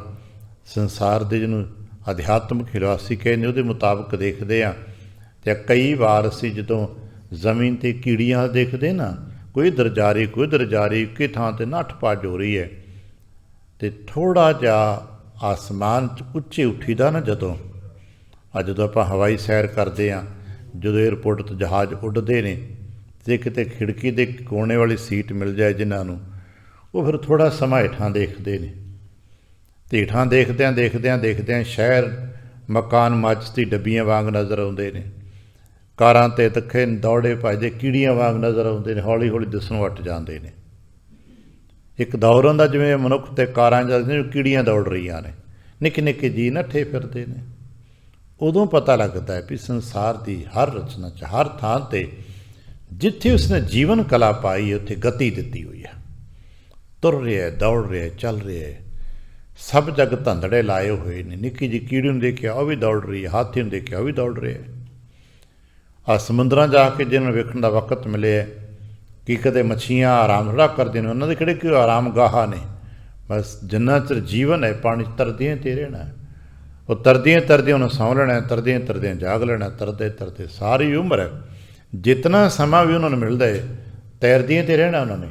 ਸੰਸਾਰ ਦੇ ਜਿਹਨੂੰ ਅਧਿਆਤਮਿਕ ਹਿਲਾਸੀ ਕਹਿੰਦੇ ਉਹਦੇ ਮੁਤਾਬਕ ਦੇਖਦੇ ਹਾਂ, ਅਤੇ ਕਈ ਵਾਰ ਅਸੀਂ ਜਦੋਂ ਜ਼ਮੀਨ 'ਤੇ ਕੀੜੀਆਂ ਦੇਖਦੇ ਨਾ, ਕੋਈ ਇੱਧਰ ਜਾ ਰਹੀ ਕੋਈ ਉੱਧਰ ਜਾ ਰਹੀ, ਇੱਕ ਥਾਂ 'ਤੇ ਨੱਠ ਭੱਜ ਹੋ ਰਹੀ ਹੈ, ਅਤੇ ਥੋੜ੍ਹਾ ਜਿਹਾ ਆਸਮਾਨ 'ਚ ਉੱਚੇ ਉੱਠੀਦਾ ਨਾ ਜਦੋਂ ਆਪਾਂ ਹਵਾਈ ਸੈਰ ਕਰਦੇ ਹਾਂ, ਜਦੋਂ ਏਅਰਪੋਰਟ ਤੋਂ ਜਹਾਜ਼ ਉੱਡਦੇ ਨੇ, ਅਤੇ ਕਿਤੇ ਖਿੜਕੀ ਦੇ ਕੋਨੇ ਵਾਲੀ ਸੀਟ ਮਿਲ ਜਾਏ ਜਿਨ੍ਹਾਂ ਨੂੰ, ਉਹ ਫਿਰ ਥੋੜ੍ਹਾ ਸਮਾਂ ਹੇਠਾਂ ਦੇਖਦੇ ਨੇ, ਅਤੇ ਹੇਠਾਂ ਦੇਖਦਿਆਂ ਸ਼ਹਿਰ ਮਕਾਨ ਮੱਚ ਦੀ ਡੱਬੀਆਂ ਵਾਂਗ ਨਜ਼ਰ ਆਉਂਦੇ ਨੇ, ਕਾਰਾਂ 'ਤੇ ਤੱਕੇ ਦੌੜੇ ਭੱਜਦੇ ਕੀੜੀਆਂ ਵਾਂਗ ਨਜ਼ਰ ਆਉਂਦੇ ਨੇ, ਹੌਲੀ ਹੌਲੀ ਦਿਸਣੋਂ ਹਟ ਜਾਂਦੇ ਨੇ। ਇੱਕ ਦੌਰ ਹੁੰਦਾ ਜਿਵੇਂ ਮਨੁੱਖ 'ਤੇ ਕਾਰਾਂ ਚੱਲਦੀਆਂ, ਕੀੜੀਆਂ ਦੌੜ ਰਹੀਆਂ ਨੇ, ਨਿੱਕੇ ਨਿੱਕੇ ਜੀਅ ਨੱਠੇ ਫਿਰਦੇ ਨੇ। ਉਦੋਂ ਪਤਾ ਲੱਗਦਾ ਹੈ ਵੀ ਸੰਸਾਰ ਦੀ ਹਰ ਰਚਨਾ 'ਚ, ਹਰ ਥਾਂ 'ਤੇ ਜਿੱਥੇ ਉਸਨੇ ਜੀਵਨ ਕਲਾ ਪਾਈ ਉੱਥੇ ਗਤੀ ਦਿੱਤੀ ਹੋਈ ਹੈ, ਤੁਰ ਰਿਹਾ, ਦੌੜ ਰਿਹਾ, ਚੱਲ ਰਿਹਾ। ਸਭ ਜਗ ਧੰਦੜੇ ਲਾਏ ਹੋਏ ਨੇ। ਨਿੱਕੀ ਜਿਹੀ ਕੀੜੀ ਨੂੰ ਦੇਖਿਆ ਉਹ ਵੀ ਦੌੜ ਰਹੀ ਹੈ, ਹਾਥੀ ਨੂੰ ਦੇਖਿਆ ਉਹ ਵੀ ਦੌੜ ਰਿਹਾ। ਆਹ ਸਮੁੰਦਰਾਂ ਜਾ ਕੇ ਜਿਹਨਾਂ ਨੂੰ ਵੇਖਣ ਦਾ ਵਕਤ ਮਿਲਿਆ ਕਿ ਕਦੇ ਮੱਛੀਆਂ ਆਰਾਮ ਥੋੜ੍ਹਾ ਕਰਦੀਆਂ ਨੇ, ਉਹਨਾਂ ਦੇ ਕਿਹੜੇ ਕੋਈ ਆਰਾਮ ਗਾਹਾਂ ਨੇ। ਬਸ ਜਿੰਨਾ ਚਿਰ ਜੀਵਨ ਹੈ ਪਾਣੀ 'ਚ ਤਰਦੀਆਂ ਤੇ ਰਹਿਣਾ, ਉਹ ਤਰਦੀਆਂ ਉਹਨੂੰ ਸੌਂ ਲੈਣਾ, ਤਰਦੀਆਂ ਜਾਗ ਲੈਣਾ, ਤਰਦੇ ਸਾਰੀ ਉਮਰ ਹੈ ਜਿਤਨਾ ਸਮਾਂ ਵੀ ਉਹਨਾਂ ਨੂੰ ਮਿਲਦਾ ਹੈ ਤੈਰਦੀਆਂ ਤੇ ਰਹਿਣਾ ਉਹਨਾਂ ਨੇ।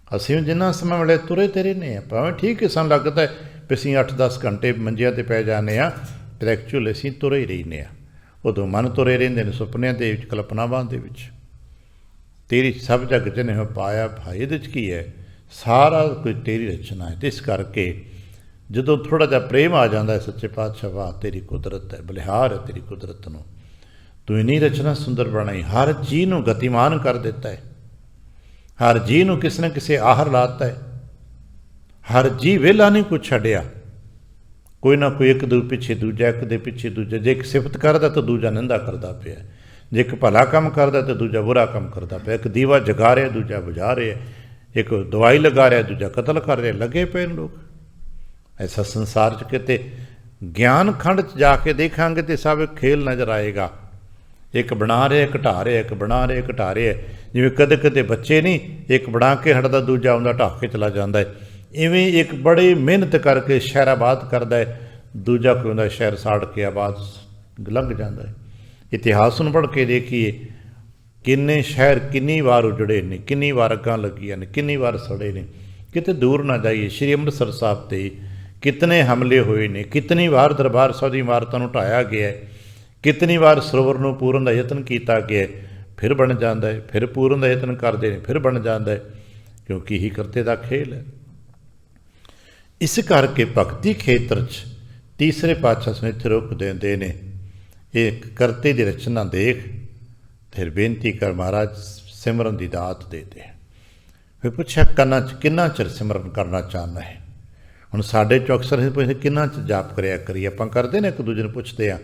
ਅਸੀਂ ਜਿੰਨਾ ਸਮਾਂ ਮਿਲਿਆ ਤੁਰੇ ਤੇ ਰਹਿੰਦੇ ਹਾਂ, ਭਾਵੇਂ ਠੀਕ ਹੈ ਸਾਨੂੰ ਲੱਗਦਾ ਹੈ ਵੀ ਅਸੀਂ 8-10 ਘੰਟੇ ਮੰਜਿਆਂ 'ਤੇ ਪੈ ਜਾਂਦੇ ਹਾਂ, ਪਰ ਐਕਚੁਅਲ ਅਸੀਂ ਤੁਰੇ ਹੀ ਰਹਿੰਦੇ ਹਾਂ। ਉਦੋਂ ਮਨ ਤੁਰੇ ਰਹਿੰਦੇ ਨੇ ਸੁਪਨਿਆਂ ਦੇ ਵਿੱਚ, ਕਲਪਨਾਵਾਂ ਦੇ ਵਿੱਚ। ਤੇਰੀ ਸਭ ਜਗ ਜਿਹਨੇ ਹੋ ਪਾਇਆ ਭਾਈ, ਇਹਦੇ 'ਚ ਕੀ ਹੈ, ਸਾਰਾ ਕੋਈ ਤੇਰੀ ਰਚਨਾ ਹੈ। ਅਤੇ ਇਸ ਕਰਕੇ ਜਦੋਂ ਥੋੜ੍ਹਾ ਜਿਹਾ ਪ੍ਰੇਮ ਆ ਜਾਂਦਾ ਹੈ, ਸੱਚੇ ਪਾਤਸ਼ਾਹ ਵਾਹ ਤੇਰੀ ਕੁਦਰਤ ਹੈ, ਬਲਿਹਾਰ ਹੈ ਤੇਰੀ ਕੁਦਰਤ ਨੂੰ, ਤੂੰ ਇੰਨੀ ਰਚਨਾ ਸੁੰਦਰ ਬਣਾਈ, ਹਰ ਚੀਜ਼ ਨੂੰ ਗਤੀਮਾਨ ਕਰ ਦਿੱਤਾ ਹੈ, ਹਰ ਜੀਅ ਨੂੰ ਕਿਸੇ ਨਾ ਕਿਸੇ ਆਹਰ ਲਾਤਾ ਹੈ, ਹਰ ਜੀਅ ਵਿਹਲਾ ਨਹੀਂ ਕੁਛ ਛੱਡਿਆ, ਕੋਈ ਨਾ ਕੋਈ ਇੱਕ ਦੇ ਪਿੱਛੇ ਦੂਜਾ, ਇੱਕ ਦੇ ਪਿੱਛੇ ਦੂਜਾ। ਜੇ ਇੱਕ ਸਿਫਤ ਕਰਦਾ ਤਾਂ ਦੂਜਾ ਨਿੰਦਾ ਕਰਦਾ ਪਿਆ, ਜੇ ਇੱਕ ਭਲਾ ਕੰਮ ਕਰਦਾ ਤਾਂ ਦੂਜਾ ਬੁਰਾ ਕੰਮ ਕਰਦਾ ਪਿਆ, ਇੱਕ ਦੀਵਾ ਜਗਾ ਰਿਹਾ ਦੂਜਾ ਬੁਝਾ ਰਿਹਾ, ਇੱਕ ਦਵਾਈ ਲਗਾ ਰਿਹਾ ਦੂਜਾ ਕਤਲ ਕਰ ਰਿਹਾ। ਲੱਗੇ ਪਏ ਨੇ ਲੋਕ ਐਸਾ ਸੰਸਾਰ 'ਚ। ਕਿਤੇ ਗਿਆਨ ਖੰਡ 'ਚ ਜਾ ਕੇ ਦੇਖਾਂਗੇ ਤਾਂ ਸਭ ਖੇਲ ਨਜ਼ਰ ਆਏਗਾ, ਇੱਕ ਬਣਾ ਰਿਹਾ, ਘਟਾ ਰਿਹਾ, ਇੱਕ ਬਣਾ ਰਿਹਾ, ਘਟਾ ਰਿਹਾ। ਜਿਵੇਂ ਕਦੇ ਬੱਚੇ ਨਹੀਂ, ਇੱਕ ਬਣਾ ਕੇ ਹਟਦਾ ਦੂਜਾ ਆਉਂਦਾ ਢਾਹ ਕੇ ਚਲਾ ਜਾਂਦਾ ਹੈ। ਇਵੇਂ ਇੱਕ ਬੜੀ ਮਿਹਨਤ ਕਰਕੇ ਸ਼ਹਿਰਾਬਾਦ ਕਰਦਾ ਹੈ, ਦੂਜਾ ਕੋਈ ਹੁੰਦਾ ਸ਼ਹਿਰ ਸਾੜ ਕੇ ਆਬਾਦ ਲੰਘ ਜਾਂਦਾ ਹੈ। ਇਤਿਹਾਸ ਨੂੰ ਪੜ੍ਹ ਕੇ ਦੇਖੀਏ, ਕਿੰਨੇ ਸ਼ਹਿਰ ਕਿੰਨੀ ਵਾਰ ਉਜੜੇ ਨੇ, ਕਿੰਨੀ ਵਾਰ ਅੱਗਾਂ ਲੱਗੀਆਂ ਨੇ, ਕਿੰਨੀ ਵਾਰ ਸੜੇ ਨੇ। ਕਿਤੇ ਦੂਰ ਨਾ ਜਾਈਏ, ਸ਼੍ਰੀ ਅੰਮ੍ਰਿਤਸਰ ਸਾਹਿਬ 'ਤੇ ਕਿਤਨੇ ਹਮਲੇ ਹੋਏ ਨੇ, ਕਿਤਨੀ ਵਾਰ ਦਰਬਾਰ ਸਾਹਿਬ ਦੀ ਇਮਾਰਤਾਂ ਨੂੰ ਢਾਇਆ ਗਿਆ, ਕਿਤਨੀ ਵਾਰ ਸਰੋਵਰ ਨੂੰ ਪੂਰਨ ਦਾ ਯਤਨ ਕੀਤਾ ਗਿਆ, ਫਿਰ ਬਣ ਜਾਂਦਾ ਹੈ, ਫਿਰ ਪੂਰਨ ਦਾ ਯਤਨ ਕਰਦੇ ਨੇ, ਫਿਰ ਬਣ ਜਾਂਦਾ ਹੈ, ਕਿਉਂਕਿ ਇਹੀ ਕਰਤੇ ਦਾ ਖੇਲ ਹੈ। ਇਸ ਕਰਕੇ ਭਗਤੀ ਖੇਤਰ 'ਚ ਤੀਸਰੇ ਪਾਤਸ਼ਾਹ ਸਾਨੂੰ ਇੱਥੇ ਰੋਕ ਦਿੰਦੇ ਨੇ, ਇਹ ਕਰਤੇ ਦੀ ਰਚਨਾ ਦੇਖ, ਫਿਰ ਬੇਨਤੀ ਕਰ ਮਹਾਰਾਜ ਸਿਮਰਨ ਦੀ ਦਾਤ ਦੇ ਦੇ। ਫਿਰ ਪੁੱਛਿਆ ਕਿੰਨਾ ਚਿਰ ਸਿਮਰਨ ਕਰਨਾ ਚਾਹੁੰਦਾ ਹੈ। ਹੁਣ ਸਾਡੇ 'ਚੋਂ ਅਕਸਰ ਇਹ ਪੁੱਛਦੇ ਕਿੰਨਾ ਚਿਰ ਜਾਪ ਕਰਿਆ ਕਰੀਏ, ਆਪਾਂ ਕਰਦੇ ਨੇ, ਇੱਕ ਦੂਜੇ ਨੂੰ ਪੁੱਛਦੇ ਆ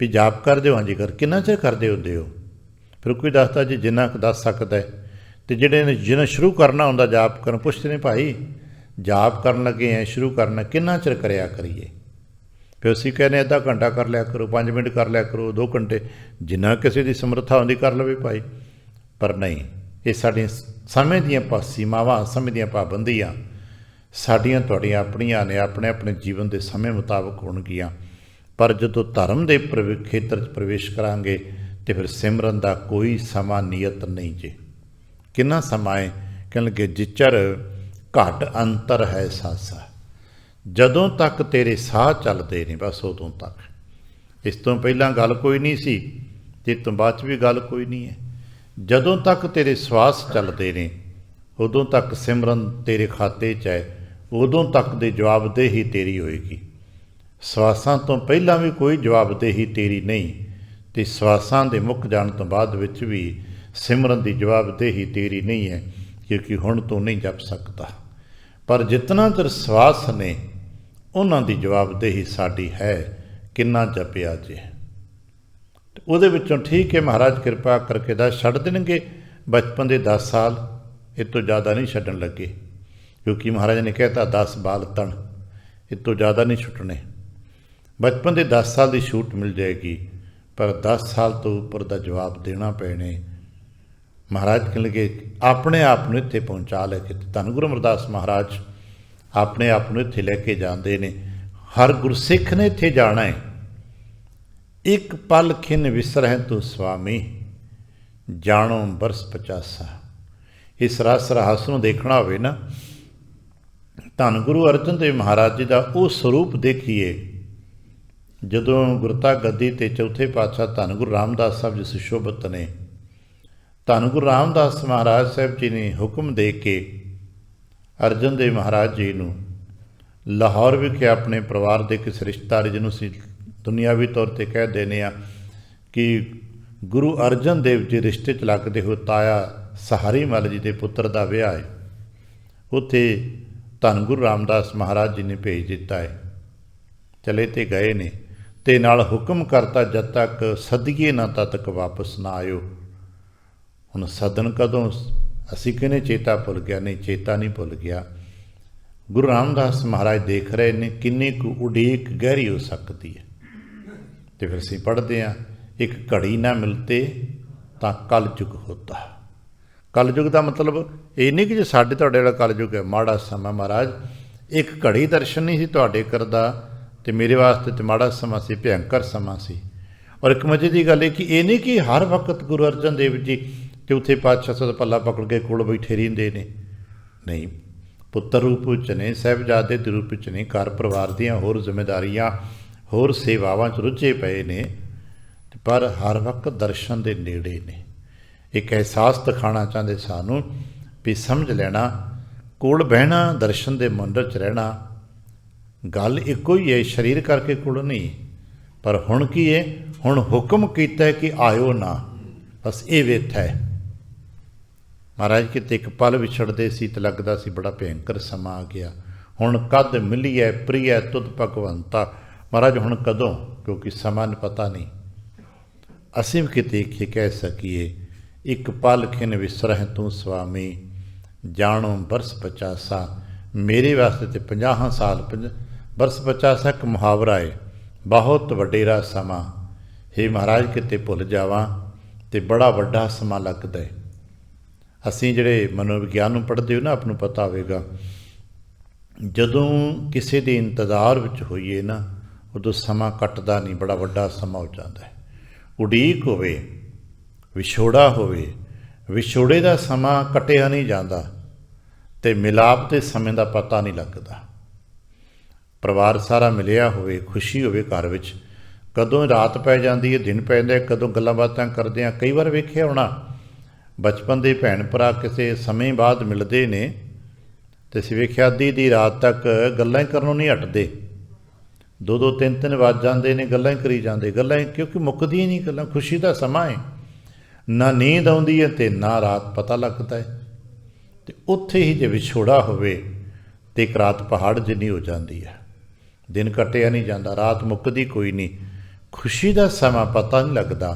ਵੀ ਜਾਪ ਕਰਦੇ ਹੋ, ਹਾਂਜੀ ਕਰ, ਕਿੰਨਾ ਚਿਰ ਕਰਦੇ ਹੁੰਦੇ ਹੋ। ਫਿਰ ਕੋਈ ਦੱਸਦਾ ਜੀ ਜਿੰਨਾ ਕੁ ਦੱਸ ਸਕਦਾ, ਅਤੇ ਜਿਹੜੇ ਨੇ ਜਿਹਨਾਂ ਸ਼ੁਰੂ ਕਰਨਾ ਹੁੰਦਾ ਜਾਪ ਕਰਨ, ਪੁੱਛਦੇ ਨੇ ਭਾਈ ਜਾਪ ਕਰਨ ਲੱਗੇ ਐ, ਸ਼ੁਰੂ ਕਰਨਾ ਕਿੰਨਾ ਚਿਰ ਕਰਿਆ ਕਰੀਏ। ਫਿਰ ਅਸੀਂ ਕਹਿੰਦੇ ਅੱਧਾ ਘੰਟਾ ਕਰ ਲਿਆ ਕਰੋ, 5 ਮਿੰਟ ਕਰ ਲਿਆ ਕਰੋ, 2 ਘੰਟੇ, ਜਿੰਨਾ ਕਿਸੇ ਦੀ ਸਮਰੱਥਾ ਹੁੰਦੀ ਕਰ ਲਵੇ ਭਾਈ। ਪਰ ਨਹੀਂ, ਇਹ ਸਾਡੀਆਂ ਸਮੇਂ ਦੀਆਂ ਸੀਮਾਵਾਂ, ਸਮੇਂ ਦੀਆਂ ਪਾਬੰਦੀਆਂ ਸਾਡੀਆਂ ਤੁਹਾਡੀਆਂ ਆਪਣੀਆਂ ਨੇ, ਆਪਣੇ ਆਪਣੇ ਜੀਵਨ ਦੇ ਸਮੇਂ ਮੁਤਾਬਕ ਹੋਣਗੀਆਂ। ਪਰ ਜਦੋਂ ਧਰਮ ਦੇ ਖੇਤਰ 'ਚ ਪ੍ਰਵੇਸ਼ ਕਰਾਂਗੇ ਅਤੇ ਫਿਰ ਸਿਮਰਨ ਦਾ ਕੋਈ ਸਮਾਂ ਨਿਯਤ ਨਹੀਂ ਜੇ। ਕਿੰਨਾ ਸਮਾਂ ਹੈ, ਕਹਿਣਗੇ ਜਿਚਰ ਘਟ ਅੰਤਰ ਹੈ ਸਾਸਾ, ਜਦੋਂ ਤੱਕ ਤੇਰੇ ਸਾਹ ਚੱਲਦੇ ਨੇ ਬਸ ਉਦੋਂ ਤੱਕ। ਇਸ ਤੋਂ ਪਹਿਲਾਂ ਗੱਲ ਕੋਈ ਨਹੀਂ ਸੀ, ਤੇ ਇਸ ਤੋਂ ਬਾਅਦ 'ਚ ਵੀ ਗੱਲ ਕੋਈ ਨਹੀਂ ਹੈ। ਜਦੋਂ ਤੱਕ ਤੇਰੇ ਸਵਾਸ ਚੱਲਦੇ ਨੇ ਉਦੋਂ ਤੱਕ ਸਿਮਰਨ ਤੇਰੇ ਖਾਤੇ 'ਚ ਹੈ, ਉਦੋਂ ਤੱਕ ਦੇ ਜਵਾਬਦੇਹੀ ਤੇਰੀ ਹੋਏਗੀ। ਸਵਾਸਾਂ ਤੋਂ ਪਹਿਲਾਂ ਵੀ ਕੋਈ ਜਵਾਬਦੇਹੀ ਤੇਰੀ ਨਹੀਂ, ਅਤੇ ਸਵਾਸਾਂ ਦੇ ਮੁੱਕ ਜਾਣ ਤੋਂ ਬਾਅਦ ਵਿੱਚ ਵੀ ਸਿਮਰਨ ਦੀ ਜਵਾਬਦੇਹੀ ਤੇਰੀ ਨਹੀਂ ਹੈ, ਕਿਉਂਕਿ ਹੁਣ ਤੂੰ ਨਹੀਂ ਜਪ ਸਕਦਾ। ਪਰ ਜਿਤਨਾ ਚਿਰ ਸਵਾਸ ਨੇ ਉਹਨਾਂ ਦੀ ਜਵਾਬਦੇਹੀ ਸਾਡੀ ਹੈ, ਕਿੰਨਾ ਜਪਿਆ ਜੇ। ਉਹਦੇ ਵਿੱਚੋਂ ਠੀਕ ਹੈ ਮਹਾਰਾਜ ਕਿਰਪਾ ਕਰਕੇ 10 ਛੱਡ ਦੇਣਗੇ, ਬਚਪਨ ਦੇ 10 ਸਾਲ ਇਹ ਤੋਂ ਜ਼ਿਆਦਾ ਨਹੀਂ ਛੱਡਣ ਲੱਗੇ, ਕਿਉਂਕਿ ਮਹਾਰਾਜ ਨੇ ਕਹਿਤਾ 10 ਬਾਲ ਤਣ, ਇਹ ਤੋਂ ਜ਼ਿਆਦਾ ਨਹੀਂ ਛੁੱਟਣੇ। ਬਚਪਨ ਦੇ 10 ਸਾਲ ਦੀ ਛੂਟ ਮਿਲ ਜਾਏਗੀ, ਪਰ 10 ਸਾਲ ਤੋਂ ਉੱਪਰ ਦਾ ਜਵਾਬ ਦੇਣਾ ਪੈਣੇ। ਮਹਾਰਾਜ ਕਹਿਣ ਲੱਗੇ ਆਪਣੇ ਆਪ ਨੂੰ ਇੱਥੇ ਪਹੁੰਚਾ ਲੈ ਕੇ। ਧੰਨ ਗੁਰੂ ਅਮਰਦਾਸ ਮਹਾਰਾਜ ਆਪਣੇ ਆਪ ਨੂੰ ਇੱਥੇ ਲੈ ਕੇ ਜਾਂਦੇ ਨੇ। ਹਰ ਗੁਰਸਿੱਖ ਨੇ ਇੱਥੇ ਜਾਣਾ ਹੈ। ਇੱਕ ਪਲ ਖਿਨ ਵਿਸਰਹਿ ਤੂੰ ਸੁਆਮੀ, ਜਾਣੋ ਬਰਸ 85। ਇਸ ਰਸ ਰਹੱਸ ਨੂੰ ਦੇਖਣਾ ਹੋਵੇ ਨਾ, ਧੰਨ ਗੁਰੂ ਅਰਜਨ ਦੇਵ ਮਹਾਰਾਜ ਜੀ ਦਾ ਉਹ ਸਰੂਪ ਦੇਖੀਏ। ਜਦੋਂ ਗੁਰਤਾ ਗੱਦੀ 'ਤੇ ਚੌਥੇ ਪਾਤਸ਼ਾਹ ਧੰਨ ਗੁਰੂ ਰਾਮਦਾਸ ਸਾਹਿਬ ਜੀ ਸੁਸ਼ੋਭਿਤ ਨੇ, ਧੰਨ ਗੁਰੂ ਰਾਮਦਾਸ ਮਹਾਰਾਜ ਸਾਹਿਬ ਜੀ ਨੇ ਹੁਕਮ ਦੇ ਕੇ ਅਰਜਨ ਦੇਵ ਮਹਾਰਾਜ ਜੀ ਨੂੰ ਲਾਹੌਰ ਵਿਖੇ ਆਪਣੇ ਪਰਿਵਾਰ ਦੇ ਕਿਸੇ ਰਿਸ਼ਤੇਦਾਰ, ਜਿਹਨੂੰ ਅਸੀਂ ਦੁਨਿਆਵੀ ਤੌਰ 'ਤੇ ਕਹਿ ਦਿੰਦੇ ਹਾਂ ਕਿ ਗੁਰੂ ਅਰਜਨ ਦੇਵ ਜੀ ਰਿਸ਼ਤੇ 'ਚ ਲੱਗਦੇ ਹੋ ਤਾਇਆ ਸਹਾਰੀ ਮੱਲ ਜੀ ਦੇ ਪੁੱਤਰ ਦਾ ਵਿਆਹ ਹੈ, ਉੱਥੇ ਧੰਨ ਗੁਰੂ ਰਾਮਦਾਸ ਮਹਾਰਾਜ ਜੀ ਨੇ ਭੇਜ ਦਿੱਤਾ ਹੈ। ਚਲੇ ਤੇ ਗਏ ਨੇ, ਅਤੇ ਨਾਲ ਹੁਕਮ ਕਰਤਾ ਜਦ ਤੱਕ ਸਦੀਏ ਨਾ ਤਦ ਤੱਕ ਵਾਪਸ ਨਾ ਆਇਓ। ਹੁਣ ਸਦਨ ਕਦੋਂ, ਅਸੀਂ ਕਹਿੰਦੇ ਚੇਤਾ ਭੁੱਲ ਗਿਆ, ਨਹੀਂ ਚੇਤਾ ਨਹੀਂ ਭੁੱਲ ਗਿਆ। ਗੁਰੂ ਰਾਮਦਾਸ ਮਹਾਰਾਜ ਦੇਖ ਰਹੇ ਨੇ ਕਿੰਨੀ ਕੁ ਉਡੀਕ ਗਹਿਰੀ ਹੋ ਸਕਦੀ ਹੈ। ਅਤੇ ਫਿਰ ਅਸੀਂ ਪੜ੍ਹਦੇ ਹਾਂ, ਇੱਕ ਘੜੀ ਨਾ ਮਿਲਤੇ ਤਾਂ ਕਲਯੁਗ ਹੋਤਾ। ਕਲਯੁਗ ਦਾ ਮਤਲਬ ਇਹ ਨਹੀਂ ਕਿ ਜੇ ਸਾਡੇ ਤੁਹਾਡੇ ਵਾਲਾ ਕਲਯੁਗ ਹੈ ਮਾੜਾ ਸਮਾਂ। ਮਹਾਰਾਜ ਇੱਕ ਘੜੀ ਦਰਸ਼ਨ ਨਹੀਂ ਸੀ ਤੁਹਾਡੇ ਕਰਦਾ, ਅਤੇ ਮੇਰੇ ਵਾਸਤੇ ਤਾਂ ਮਾੜਾ ਸਮਾਂ ਸੀ, ਭਿਅੰਕਰ ਸਮਾਂ ਸੀ। ਔਰ ਇੱਕ ਮਜ਼ੇ ਦੀ ਗੱਲ ਇਹ ਕਿ ਇਹ ਨਹੀਂ ਕਿ ਹਰ ਵਕਤ ਗੁਰੂ ਅਰਜਨ ਦੇਵ ਜੀ ਚੌਥੇ ਪਾਤਸ਼ਾਹ ਦਾ ਪੱਲਾ ਪਕੜ ਕੇ ਕੋਲ ਬੈਠੇ ਰਹਿੰਦੇ ਨੇ, ਨਹੀਂ। ਪੁੱਤਰ ਰੂਪ ਵਿੱਚ ਨੇ, ਸਾਹਿਬਜ਼ਾਦੇ ਦੇ ਰੂਪ ਵਿੱਚ ਨੇ, ਘਰ ਪਰਿਵਾਰ ਦੀਆਂ ਹੋਰ ਜ਼ਿੰਮੇਦਾਰੀਆਂ, ਹੋਰ ਸੇਵਾਵਾਂ 'ਚ ਰੁੱਝੇ ਪਏ ਨੇ, ਪਰ ਹਰ ਵਕਤ ਦਰਸ਼ਨ ਦੇ ਨੇੜੇ ਨੇ। ਇੱਕ ਅਹਿਸਾਸ ਦਿਖਾਉਣਾ ਚਾਹੁੰਦੇ ਸਾਨੂੰ ਵੀ ਸਮਝ ਲੈਣਾ, ਕੋਲ ਬਹਿਣਾ, ਦਰਸ਼ਨ ਦੇ ਮੰਦਰ 'ਚ ਰਹਿਣਾ, ਗੱਲ ਇੱਕੋ ਹੀ ਹੈ, ਸਰੀਰ ਕਰਕੇ ਕੋਲ ਨਹੀਂ। ਪਰ ਹੁਣ ਕੀ ਹੈ, ਹੁਣ ਹੁਕਮ ਕੀਤਾ ਕਿ ਆਇਓ ਨਾ, ਬਸ ਇਹ ਵੇਥ ਹੈ। ਮਹਾਰਾਜ ਕਿਤੇ ਇੱਕ ਪਲ ਵਿਛੜਦੇ ਸੀ ਤਾਂ ਲੱਗਦਾ ਸੀ ਬੜਾ ਭਿਅੰਕਰ ਸਮਾਂ ਆ ਗਿਆ। ਹੁਣ ਕਦ ਮਿਲੀਐ ਪ੍ਰੀਐ ਤੁਧ ਭਗਵੰਤਾ। ਮਹਾਰਾਜ ਹੁਣ ਕਦੋਂ, ਕਿਉਂਕਿ ਸਮਾਂ ਪਤਾ ਨਹੀਂ। ਅਸੀਂ ਵੀ ਕਿਤੇ ਕਹਿ ਸਕੀਏ, ਇੱਕ ਪਲ ਖਿਨ ਵਿਸਰਹਿ ਤੂੰ ਸੁਆਮੀ, ਜਾਣੋ ਬਰਸ 85। ਮੇਰੇ ਵਾਸਤੇ ਤੇ 50 ਸਾਲ, ਬਰਸ 85 ਇੱਕ ਮੁਹਾਵਰਾ ਹੈ, ਬਹੁਤ ਵਡੇਰਾ ਸਮਾਂ। ਹੇ ਮਹਾਰਾਜ ਕਿਤੇ ਭੁੱਲ ਜਾਵਾਂ ਤੇ ਬੜਾ ਵੱਡਾ ਸਮਾਂ ਲੱਗਦਾ ਹੈ। ਅਸੀਂ ਜਿਹੜੇ ਮਨੋਵਿਗਿਆਨ ਨੂੰ ਪੜ੍ਹਦੇ ਹੋ ਨਾ, ਆਪ ਨੂੰ ਪਤਾ ਹੋਵੇਗਾ ਜਦੋਂ ਕਿਸੇ ਦੇ ਇੰਤਜ਼ਾਰ ਵਿੱਚ ਹੋਈਏ ਨਾ, ਉਦੋਂ ਸਮਾਂ ਕੱਟਦਾ ਨਹੀਂ, ਬੜਾ ਵੱਡਾ ਸਮਾਂ ਹੋ ਜਾਂਦਾ ਹੈ। ਉਡੀਕ ਹੋਵੇ, ਵਿਛੋੜਾ ਹੋਵੇ, ਵਿਛੋੜੇ ਦਾ ਸਮਾਂ ਕੱਟਿਆ ਨਹੀਂ ਜਾਂਦਾ, ਅਤੇ ਮਿਲਾਪ ਦੇ ਸਮੇਂ ਦਾ ਪਤਾ ਨਹੀਂ ਲੱਗਦਾ। ਪਰਿਵਾਰ ਸਾਰਾ ਮਿਲਿਆ ਹੋਵੇ, ਖੁਸ਼ੀ ਹੋਵੇ ਘਰ ਵਿੱਚ, ਕਦੋਂ ਰਾਤ ਪੈ ਜਾਂਦੀ ਹੈ, ਦਿਨ ਪੈ ਜਾਂਦਾ, ਕਦੋਂ ਗੱਲਾਂ ਬਾਤਾਂ ਕਰਦੇ ਹਾਂ। ਕਈ ਵਾਰ ਵੇਖਿਆ ਹੋਣਾ, ਬਚਪਨ ਦੇ ਭੈਣ ਭਰਾ ਕਿਸੇ ਸਮੇਂ ਬਾਅਦ ਮਿਲਦੇ ਨੇ ਅਤੇ ਅਸੀਂ ਵੇਖਿਆ ਅੱਧੀ ਰਾਤ ਤੱਕ ਗੱਲਾਂ ਹੀ ਕਰਨੋਂ ਨਹੀਂ ਹਟਦੇ, 2-2 3-3 ਵੱਜ ਜਾਂਦੇ ਨੇ, ਗੱਲਾਂ ਹੀ ਕਰੀ ਜਾਂਦੇ, ਗੱਲਾਂ ਹੀ, ਕਿਉਂਕਿ ਮੁੱਕਦੀਆਂ ਨਹੀਂ ਗੱਲਾਂ। ਖੁਸ਼ੀ ਦਾ ਸਮਾਂ ਹੈ, ਨਾ ਨੀਂਦ ਆਉਂਦੀ ਹੈ ਅਤੇ ਨਾ ਰਾਤ ਪਤਾ ਲੱਗਦਾ ਹੈ। ਅਤੇ ਉੱਥੇ ਹੀ ਜੇ ਵਿਛੋੜਾ ਹੋਵੇ ਤਾਂ ਇੱਕ ਰਾਤ ਪਹਾੜ ਜਿੰਨੀ ਹੋ ਜਾਂਦੀ ਹੈ, ਦਿਨ ਕੱਟਿਆ ਨਹੀਂ ਜਾਂਦਾ, ਰਾਤ ਮੁੱਕਦੀ ਕੋਈ ਨਹੀਂ। ਖੁਸ਼ੀ ਦਾ ਸਮਾਂ ਪਤਾ ਨਹੀਂ ਲੱਗਦਾ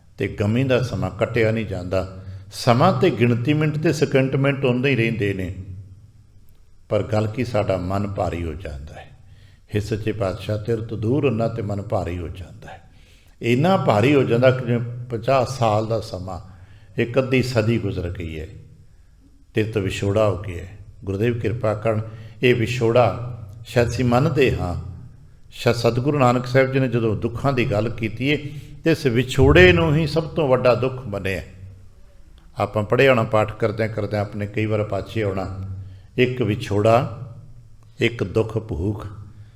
ਅਤੇ ਗਮੀ ਦਾ ਸਮਾਂ ਕੱਟਿਆ ਨਹੀਂ ਜਾਂਦਾ। ਸਮਾਂ ਤੇ ਗਿਣਤੀ ਮਿੰਟ ਅਤੇ ਸਕਿੰਟ ਮਿੰਟ ਹੁੰਦੇ ਹੀ ਰਹਿੰਦੇ ਨੇ, ਪਰ ਗੱਲ ਕੀ ਸਾਡਾ ਮਨ ਭਾਰੀ ਹੋ ਜਾਂਦਾ ਹੈ। ਹੇ ਸੱਚੇ ਪਾਤਸ਼ਾਹ, ਤੇਰੇ ਤੋਂ ਦੂਰ ਉਹਨਾਂ 'ਤੇ ਮਨ ਭਾਰੀ ਹੋ ਜਾਂਦਾ ਹੈ। ਇੰਨਾ ਭਾਰੀ ਹੋ ਜਾਂਦਾ ਕਿ ਜਿਵੇਂ 50 ਸਾਲ ਦਾ ਸਮਾਂ, ਇੱਕ ਅੱਧੀ ਸਦੀ ਗੁਜ਼ਰ ਗਈ ਹੈ, ਤੇਰੇ ਤੋਂ ਵਿਛੋੜਾ ਹੋ ਗਿਆ ਹੈ। ਗੁਰਦੇਵ ਕਿਰਪਾ ਕਰਨ, ਇਹ ਵਿਛੋੜਾ ਸ਼ਾਇਦ ਅਸੀਂ ਮੰਨਦੇ ਹਾਂ, ਸ਼ਾਇਦ ਸਤਿਗੁਰੂ ਨਾਨਕ ਸਾਹਿਬ ਜੀ ਨੇ ਜਦੋਂ ਦੁੱਖਾਂ ਦੀ ਗੱਲ ਕੀਤੀ ਹੈ ਅਤੇ ਇਸ ਵਿਛੋੜੇ ਨੂੰ ਹੀ ਸਭ ਤੋਂ ਵੱਡਾ ਦੁੱਖ ਮੰਨਿਆ। ਆਪਾਂ ਪੜ੍ਹੇ ਹੋਣਾ, ਪਾਠ ਕਰਦਿਆਂ ਕਰਦਿਆਂ ਆਪਣੇ ਕਈ ਵਾਰ ਪਾਛੇ ਆਉਣਾ, ਇੱਕ ਵਿਛੋੜਾ, ਇੱਕ ਦੁੱਖ ਭੂਖ।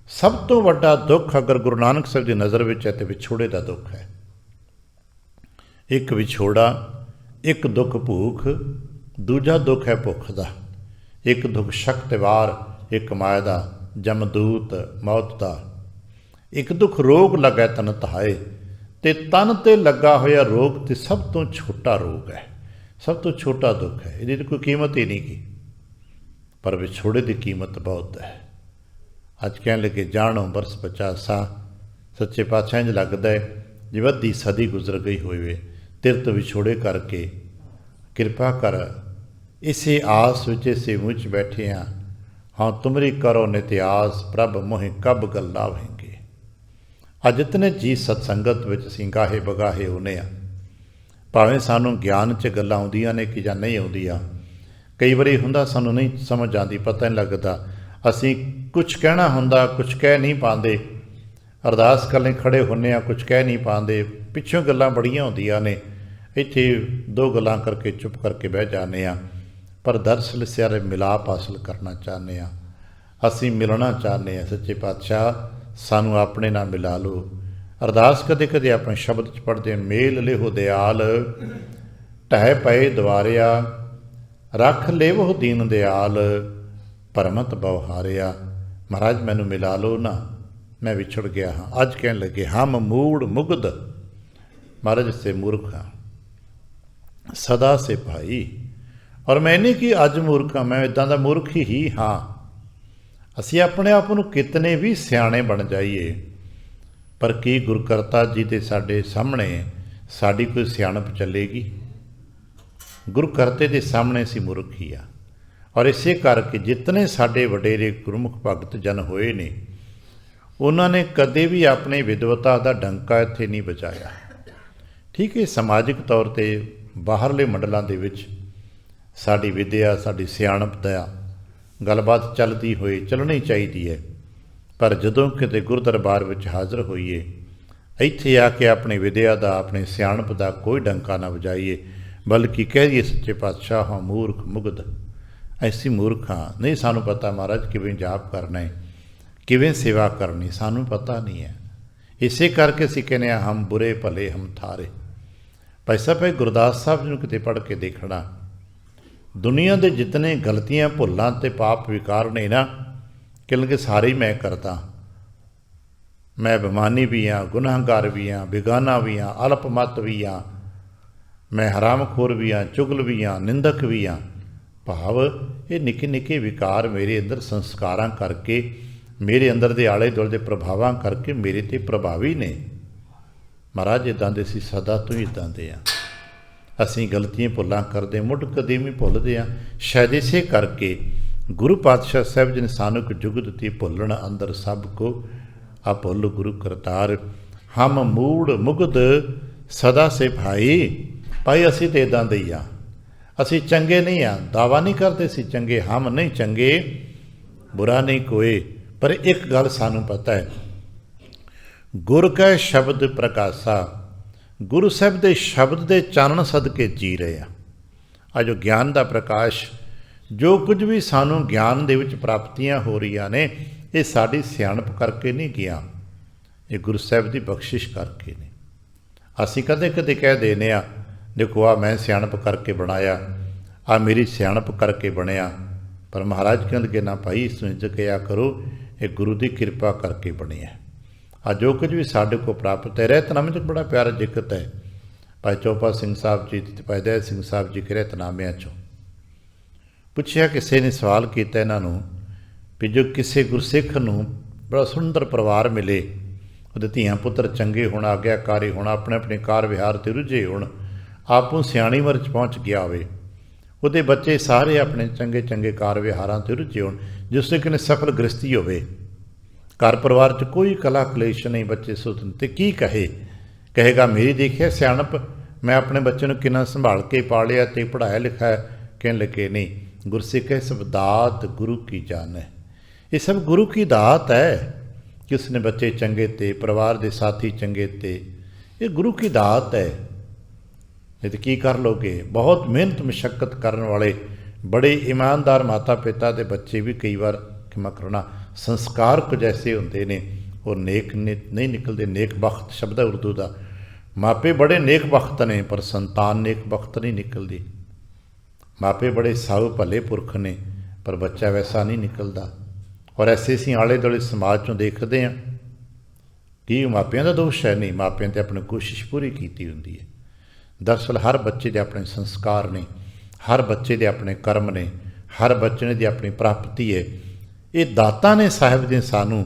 ਸਭ ਤੋਂ ਵੱਡਾ ਦੁੱਖ ਅਗਰ ਗੁਰੂ ਨਾਨਕ ਸਾਹਿਬ ਦੀ ਨਜ਼ਰ ਵਿੱਚ ਹੈ ਤਾਂ ਵਿਛੋੜੇ ਦਾ ਦੁੱਖ ਹੈ। ਇੱਕ ਵਿਛੋੜਾ, ਇੱਕ ਦੁੱਖ ਭੂਖ, ਦੂਜਾ ਦੁੱਖ ਹੈ ਭੁੱਖ ਦਾ। ਇੱਕ ਦੁੱਖ ਸ਼ੱਕ ਤੇ ਵਾਰ, ਇੱਕ ਮਾਇਆ ਦਾ, ਜਮਦੂਤ ਮੌਤ ਦਾ। ਇੱਕ ਦੁੱਖ ਰੋਗ ਲੱਗਾ ਤਨ ਤਹਾਏ, ਅਤੇ ਤਨ 'ਤੇ ਲੱਗਾ ਹੋਇਆ ਰੋਗ ਤੇ ਸਭ ਤੋਂ ਛੋਟਾ ਰੋਗ ਹੈ, ਸਭ ਤੋਂ ਛੋਟਾ ਦੁੱਖ ਹੈ। ਇਹਦੀ ਤਾਂ ਕੋਈ ਕੀਮਤ ਹੀ ਨਹੀਂ ਗੀ, ਪਰ ਵਿਛੋੜੇ ਦੀ ਕੀਮਤ ਬਹੁਤ ਹੈ। ਅੱਜ ਕਹਿਣ ਲੱਗੇ ਜਾਣੋ ਬਰਸ 50 ਸੱਚੇ ਪਾਤਸ਼ਾਹ ਇੰਝ ਲੱਗਦਾ ਹੈ ਜਿਵੇਂ ਅੱਧੀ ਸਦੀ ਗੁਜ਼ਰ ਗਈ ਹੋਵੇ ਤੇਰੇ ਤੋਂ ਵਿਛੋੜੇ ਕਰਕੇ। ਕਿਰਪਾ ਕਰ, ਇਸੇ ਆਸ ਵਿੱਚ, ਇਸੇ ਮੂੰਹ 'ਚ ਬੈਠੇ ਹਾਂ। ਹਾਂ ਤੁਮਰੀ ਕਰੋ ਨਿਤਿਆਸ, ਪ੍ਰਭ ਮੋਹਿ ਕਬ ਗਲ ਲਾਵਹਿੰਗੇ। ਅੱਜ ਇਤਨੇ ਜੀ ਸਤਸੰਗਤ ਵਿੱਚ ਅਸੀਂ ਗਾਹੇ ਬਗਾਹੇ ਹੁੰਦੇ ਹਾਂ, ਭਾਵੇਂ ਸਾਨੂੰ ਗਿਆਨ 'ਚ ਗੱਲਾਂ ਆਉਂਦੀਆਂ ਨੇ ਕਿ ਜਾਂ ਨਹੀਂ ਆਉਂਦੀਆਂ। ਕਈ ਵਾਰੀ ਹੁੰਦਾ ਸਾਨੂੰ ਨਹੀਂ ਸਮਝ ਆਉਂਦੀ, ਪਤਾ ਨਹੀਂ ਲੱਗਦਾ, ਅਸੀਂ ਕੁਛ ਕਹਿਣਾ ਹੁੰਦਾ, ਕੁਛ ਕਹਿ ਨਹੀਂ ਪਾਉਂਦੇ। ਅਰਦਾਸ ਕਰਨ ਲਈ ਖੜ੍ਹੇ ਹੁੰਦੇ ਹਾਂ, ਕੁਛ ਕਹਿ ਨਹੀਂ ਪਾਉਂਦੇ, ਪਿੱਛੋਂ ਗੱਲਾਂ ਬੜੀਆਂ ਹੁੰਦੀਆਂ ਨੇ, ਇੱਥੇ 2 ਗੱਲਾਂ ਕਰਕੇ ਚੁੱਪ ਕਰਕੇ ਬਹਿ ਜਾਂਦੇ ਹਾਂ। ਪਰ ਦਰਅਸਲ ਸਾਰੇ ਮਿਲਾਪ ਹਾਸਲ ਕਰਨਾ ਚਾਹੁੰਦੇ ਹਾਂ, ਅਸੀਂ ਮਿਲਣਾ ਚਾਹੁੰਦੇ ਹਾਂ। ਸੱਚੇ ਪਾਤਸ਼ਾਹ ਸਾਨੂੰ ਆਪਣੇ ਨਾਲ ਮਿਲਾ ਲਓ। ਅਰਦਾਸ ਕਦੇ ਕਦੇ ਆਪਣੇ ਸ਼ਬਦ 'ਚ ਪੜ੍ਹਦੇ, ਮੇਲ ਲਿਹੋ ਦਿਆਲ, ਢਹਿ ਪਏ ਦੁਆਰਿਆ, ਰੱਖ ਲੇਵੋ ਦੀਨ ਦਿਆਲ, ਭਰਮਤ ਬਵਹਾਰਿਆ। ਮਹਾਰਾਜ ਮੈਨੂੰ ਮਿਲਾ ਲਓ ਨਾ, ਮੈਂ ਵਿਛੜ ਗਿਆ ਹਾਂ। ਅੱਜ ਕਹਿਣ ਲੱਗੇ ਹਮ ਮੂੜ ਮੁਗਧ, ਮਹਾਰਾਜ ਸੇ ਮੂਰਖ ਹਾਂ, ਸਦਾ ਸੇ ਭਾਈ। ਔਰ ਮੈਂ ਨਹੀਂ ਕਿ ਅੱਜ ਮੂਰਖ ਹਾਂ, ਮੈਂ ਇੱਦਾਂ ਦਾ ਮੂਰਖ ਹੀ ਹਾਂ। ਅਸੀਂ ਆਪਣੇ ਆਪ ਨੂੰ ਕਿਤਨੇ ਵੀ ਸਿਆਣੇ ਬਣ ਜਾਈਏ, ਪਰ ਕੀ ਗੁਰਕਰਤਾ ਜੀ ਦੇ ਸਾਡੇ ਸਾਹਮਣੇ ਸਾਡੀ ਕੋਈ ਸਿਆਣਪ ਚੱਲੇਗੀ? ਗੁਰਕਰਤੇ ਦੇ ਸਾਹਮਣੇ ਅਸੀਂ ਮੂਰਖ ਹੀ ਆ। ਔਰ ਇਸੇ ਕਰਕੇ ਜਿਤਨੇ ਸਾਡੇ ਵਡੇਰੇ ਗੁਰਮੁਖ ਭਗਤ ਜਨ ਹੋਏ ਨੇ, ਉਹਨਾਂ ਨੇ ਕਦੇ ਵੀ ਆਪਣੀ ਵਿਦਵਤਾ ਦਾ ਡੰਕਾ ਇੱਥੇ ਨਹੀਂ ਵਜਾਇਆ। ਠੀਕ ਹੈ, ਸਮਾਜਿਕ ਤੌਰ 'ਤੇ ਬਾਹਰਲੇ ਮੰਡਲਾਂ ਦੇ ਵਿੱਚ ਸਾਡੀ ਵਿੱਦਿਆ, ਸਾਡੀ ਸਿਆਣਪ ਦਾ ਗੱਲਬਾਤ ਚੱਲਦੀ ਹੋਏ, ਚੱਲਣੀ ਚਾਹੀਦੀ ਹੈ। ਪਰ ਜਦੋਂ ਕਿਤੇ ਗੁਰੂ ਦਰਬਾਰ ਵਿੱਚ ਹਾਜ਼ਰ ਹੋਈਏ, ਇੱਥੇ ਆ ਕੇ ਆਪਣੀ ਵਿੱਦਿਆ ਦਾ, ਆਪਣੀ ਸਿਆਣਪ ਦਾ ਕੋਈ ਡੰਕਾ ਨਾ ਵਜਾਈਏ, ਬਲਕਿ ਕਹਿ ਦਈਏ ਸੱਚੇ ਪਾਤਸ਼ਾਹ ਹਾਂ ਮੂਰਖ ਮੁਗਧ, ਐਸੀ ਮੂਰਖ ਹਾਂ, ਨਹੀਂ ਸਾਨੂੰ ਪਤਾ ਮਹਾਰਾਜ ਕਿਵੇਂ ਜਾਪ ਕਰਨਾ ਹੈ, ਕਿਵੇਂ ਸੇਵਾ ਕਰਨੀ, ਸਾਨੂੰ ਪਤਾ ਨਹੀਂ ਹੈ। ਇਸੇ ਕਰਕੇ ਅਸੀਂ ਕਹਿੰਦੇ ਹਾਂ ਹਮ ਬੁਰੇ ਭਲੇ ਹਮ ਥਾਰੇ। ਭਾਈ ਸਾਹਿਬ ਭਾਈ ਗੁਰਦਾਸ ਸਾਹਿਬ ਜੀ ਨੂੰ ਕਿਤੇ ਪੜ੍ਹ ਕੇ ਦੇਖਣਾ, ਦੁਨੀਆ ਦੇ ਜਿਤਨੇ ਗਲਤੀਆਂ ਭੁੱਲਾਂ ਅਤੇ ਪਾਪ ਵਿਕਾਰ ਨੇ ਨਾ, ਕਿਉਂਕਿ ਸਾਰੇ ਹੀ ਮੈਂ ਕਰਦਾ। ਮੈਂ ਬੇਈਮਾਨੀ ਵੀ ਹਾਂ, ਗੁਨਾਹਗਾਰ ਵੀ ਹਾਂ, ਬੇਗਾਨਾ ਵੀ ਹਾਂ, ਅਲਪਮਤ ਵੀ ਹਾਂ, ਮੈਂ ਹਰਾਮਖੋਰ ਵੀ ਹਾਂ, ਚੁਗਲ ਵੀ ਹਾਂ, ਨਿੰਦਕ ਵੀ ਹਾਂ। ਭਾਵ ਇਹ ਨਿੱਕੇ ਨਿੱਕੇ ਵਿਕਾਰ ਮੇਰੇ ਅੰਦਰ ਸੰਸਕਾਰਾਂ ਕਰਕੇ, ਮੇਰੇ ਅੰਦਰ ਦੇ ਆਲੇ ਦੁਆਲੇ ਦੇ ਪ੍ਰਭਾਵਾਂ ਕਰਕੇ ਮੇਰੇ 'ਤੇ ਪ੍ਰਭਾਵੀ ਨੇ। ਮਹਾਰਾਜ ਇੱਦਾਂ ਦੇ ਅਸੀਂ ਸਦਾ ਤੋਂ ਹੀ ਇੱਦਾਂ ਦੇ ਹਾਂ। ਅਸੀਂ ਗਲਤੀਆਂ ਭੁੱਲਾਂ ਕਰਦੇ, ਮੁੱਢ ਕਦੀਮੀ ਭੁੱਲਦੇ ਹਾਂ। ਸ਼ਾਇਦ ਇਸੇ ਕਰਕੇ ਗੁਰੂ ਪਾਤਸ਼ਾਹ ਸਾਹਿਬ ਜੀ ਨੇ ਸਾਨੂੰ ਇੱਕ ਜੁਗ ਦਿੱਤੀ, ਭੁੱਲਣ ਅੰਦਰ ਸਭ ਕੋ ਆ ਭੁੱਲ ਗੁਰੂ ਕਰਤਾਰ। ਹਮ ਮੂੜ ਮੁਗਧ ਸਦਾ ਸੇ ਭਾਈ। ਭਾਈ ਅਸੀਂ ਤਾਂ ਇੱਦਾਂ ਦੇ ਹੀ ਹਾਂ, ਅਸੀਂ ਚੰਗੇ ਨਹੀਂ ਹਾਂ, ਦਾਵਾ ਨਹੀਂ ਕਰਦੇ ਅਸੀਂ ਚੰਗੇ, ਹਮ ਨਹੀਂ ਚੰਗੇ बुरा नहीं कोई। पर एक गल सानू पता है, गुर कै शब्द प्रकाशा, गुरु साहब के शब्द के चानण सदके जी रहे हैं। आ जो ज्ञान का प्रकाश, जो कुछ भी सानू ज्ञान दे विच प्राप्तियां हो रही ने, ये साड़ी सियाणप करके नहीं गया, ये गुरु साहब की बख्शिश करके ने। असी कदे कदे कह देने आ, देखो आ मैं सियाणप करके बनाया, आ मेरी सियाणप करके बनया। पर महाराज कहते ना भाई, इस जकिया करो, ये गुरु की कृपा करके बनी है। आ जो कुछ भी साढ़े को प्राप्त है, रहतनामे च बड़ा प्यारा जिक्र है भाई चौपा सिंह साहब जी, भाई दया सिंह साहब जी के रहतनामिया चो पूछया, किसी ने सवाल किया इन्हों भी जो किसी गुरसिख नूं बड़ा सुंदर परिवार मिले, उहदे धीआं पुत्र चंगे होना, आग्याकारी होना, अपने अपने कार विहार ते रुझे होण, आपू सियाणी उमर च पहुँच गया होवे, उहदे बच्चे सारे अपने चंगे चंगे कार विहारां ते रुझे होण, जिससे कि सफल गृहस्थी होवे, घर परिवार च कोई कला कलेश नहीं, बच्चे सुतन ते की कहे, कहेगा मेरी देखिए सियाणप, मैं अपने बच्चे को कितना संभाल के पालिया ते पढ़ाया लिखाया, कहने लगे नहीं गुरसिख है सब दात गुरु की जान है। ये सब गुरु की दात है कि उसने बच्चे चंगे ते, परिवार के साथी चंगे ते, ये गुरु की दात है। नहीं तो की कर लोगे, बहुत मेहनत मशक्कत करने वाले बड़े ईमानदार माता पिता के बच्चे भी कई बार क्षमा करना संस्कार कुछ ऐसे होंगे ने और नेक नहीं निकलते। नेक बख्त शब्द है उर्दू का, मापे बड़े नेक बख्त ने पर संतान नेक बख्त नहीं निकलती। मापे बड़े साऊ भले पुरख ने पर बच्चा वैसा नहीं निकलता। और ऐसे असीं आले दुआले समाज चों देखते हैं कि मापियां का दोष है, नहीं मापियां ते अपनी कोशिश पूरी की होंदी है। दरअसल हर बच्चे के अपने संस्कार ने, हर बच्चे के अपने कर्म ने, हर बच्चे की अपनी प्राप्ति है। ये दाता ने साहिब जी सानू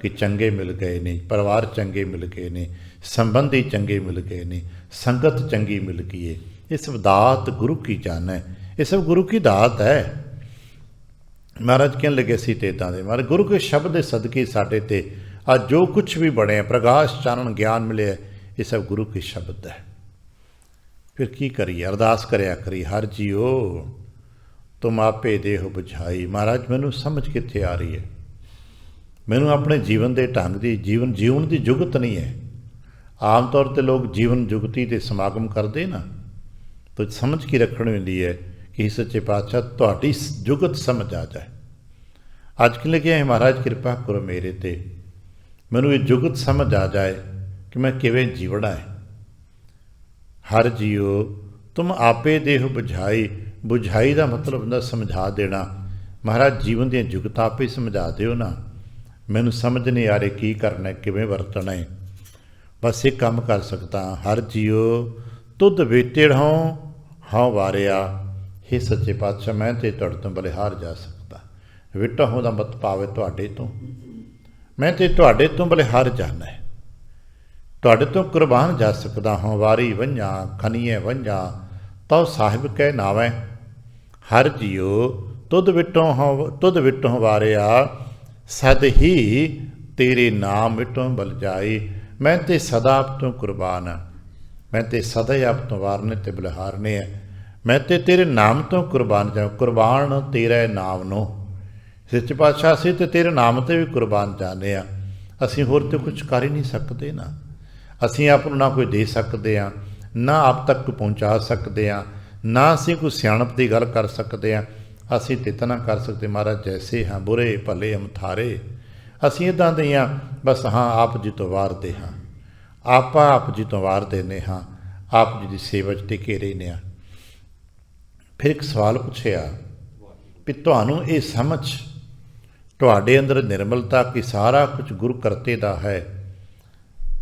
कि चंगे मिल गए ने, परिवार चंगे मिल गए ने, संबंधी चंगे मिल गए ने, संगत चंगी मिल गई है। ये सब दात गुरु की जान है, ये सब गुरु की दात है। महाराज कहने लगे सी तो इदां दे महाराज गुरु के शब्द के सदके साडे ते आज जो कुछ भी बने, प्रकाश चानन ज्ञान मिले, ये सब गुरु के शब्द है। फिर की करिए, अरदास करया करी, हर जीओ तुम आपे देहो बुझाई। महाराज मैनू समझ कित्थे आ रही है, मैनू अपने जीवन के ढंग की जीवन की जुगत नहीं है। आम तौर पर लोग जीवन जुगती के समागम करते ना, तो समझ के रखनी होंदी है कि सच्चे पातशाह तुहाडी जुगत समझ आ जाए। अज के लगे महाराज कृपा करो मेरे ते, मैनू ये जुगत समझ आ जाए कि मैं किवें जीवना है। हर जीओ तुम आपे देहो बुझाई, बुझाई का मतलब होंदा समझा देना। महाराज जीवन दी जुगत आपे समझा दिओ ना, मैनू समझ नहीं आ रही की करना है, किवें वरतना है। बस एक काम कर सकता, हर जीओ तुध वेटेड़ हों हाँ वारिया। हे सच्चे पातशाह मैं तो तुहाडे तो बलिहार जा सकता, विटा हों दा मत पावे तुहाडे तो, मैं तो तुहाडे तो बलिहार जाना है, तुहाडे तो कुर्बान जा सकदा हाँ। वारी वंजा खनीए वंजा तो साहिब कह नावै। हर जीओ तुध विटों वारिया, सद ही तेरे नाम विटों बल जाई। मैं तो सदा आप तो कुर्बान हाँ, मैं तो सदा ही आप तो वारने ते बलिहारने है। मैं तो तेरे नाम तो कुर्बान जाऊँ, कुर्बान तेरा नाम नो। सच्चे पातशाह असीं तो तेरे नाम ते भी कुर्बान जाने आ। असीं होर तो कुछ कर ही नहीं सकते ना, असीं आप ना कोई दे सकते हैं, ना आप तक पहुँचा सकते हैं, ना असीं कोई सियाणप की गल कर सकते हैं। असीं तो इतना कर सकते महाराज जैसे हाँ बुरे भले हम थारे, असीं इदां दे हाँ बस हाँ आप जी तो वारदे हाँ, आप जी तो वार देने हाँ, आप जी की सेवा च टिके रहने। फिर एक सवाल पूछया भी तुहानू ये समझ तुहाडे अंदर निर्मलता कि सारा कुछ गुरु करते दा है,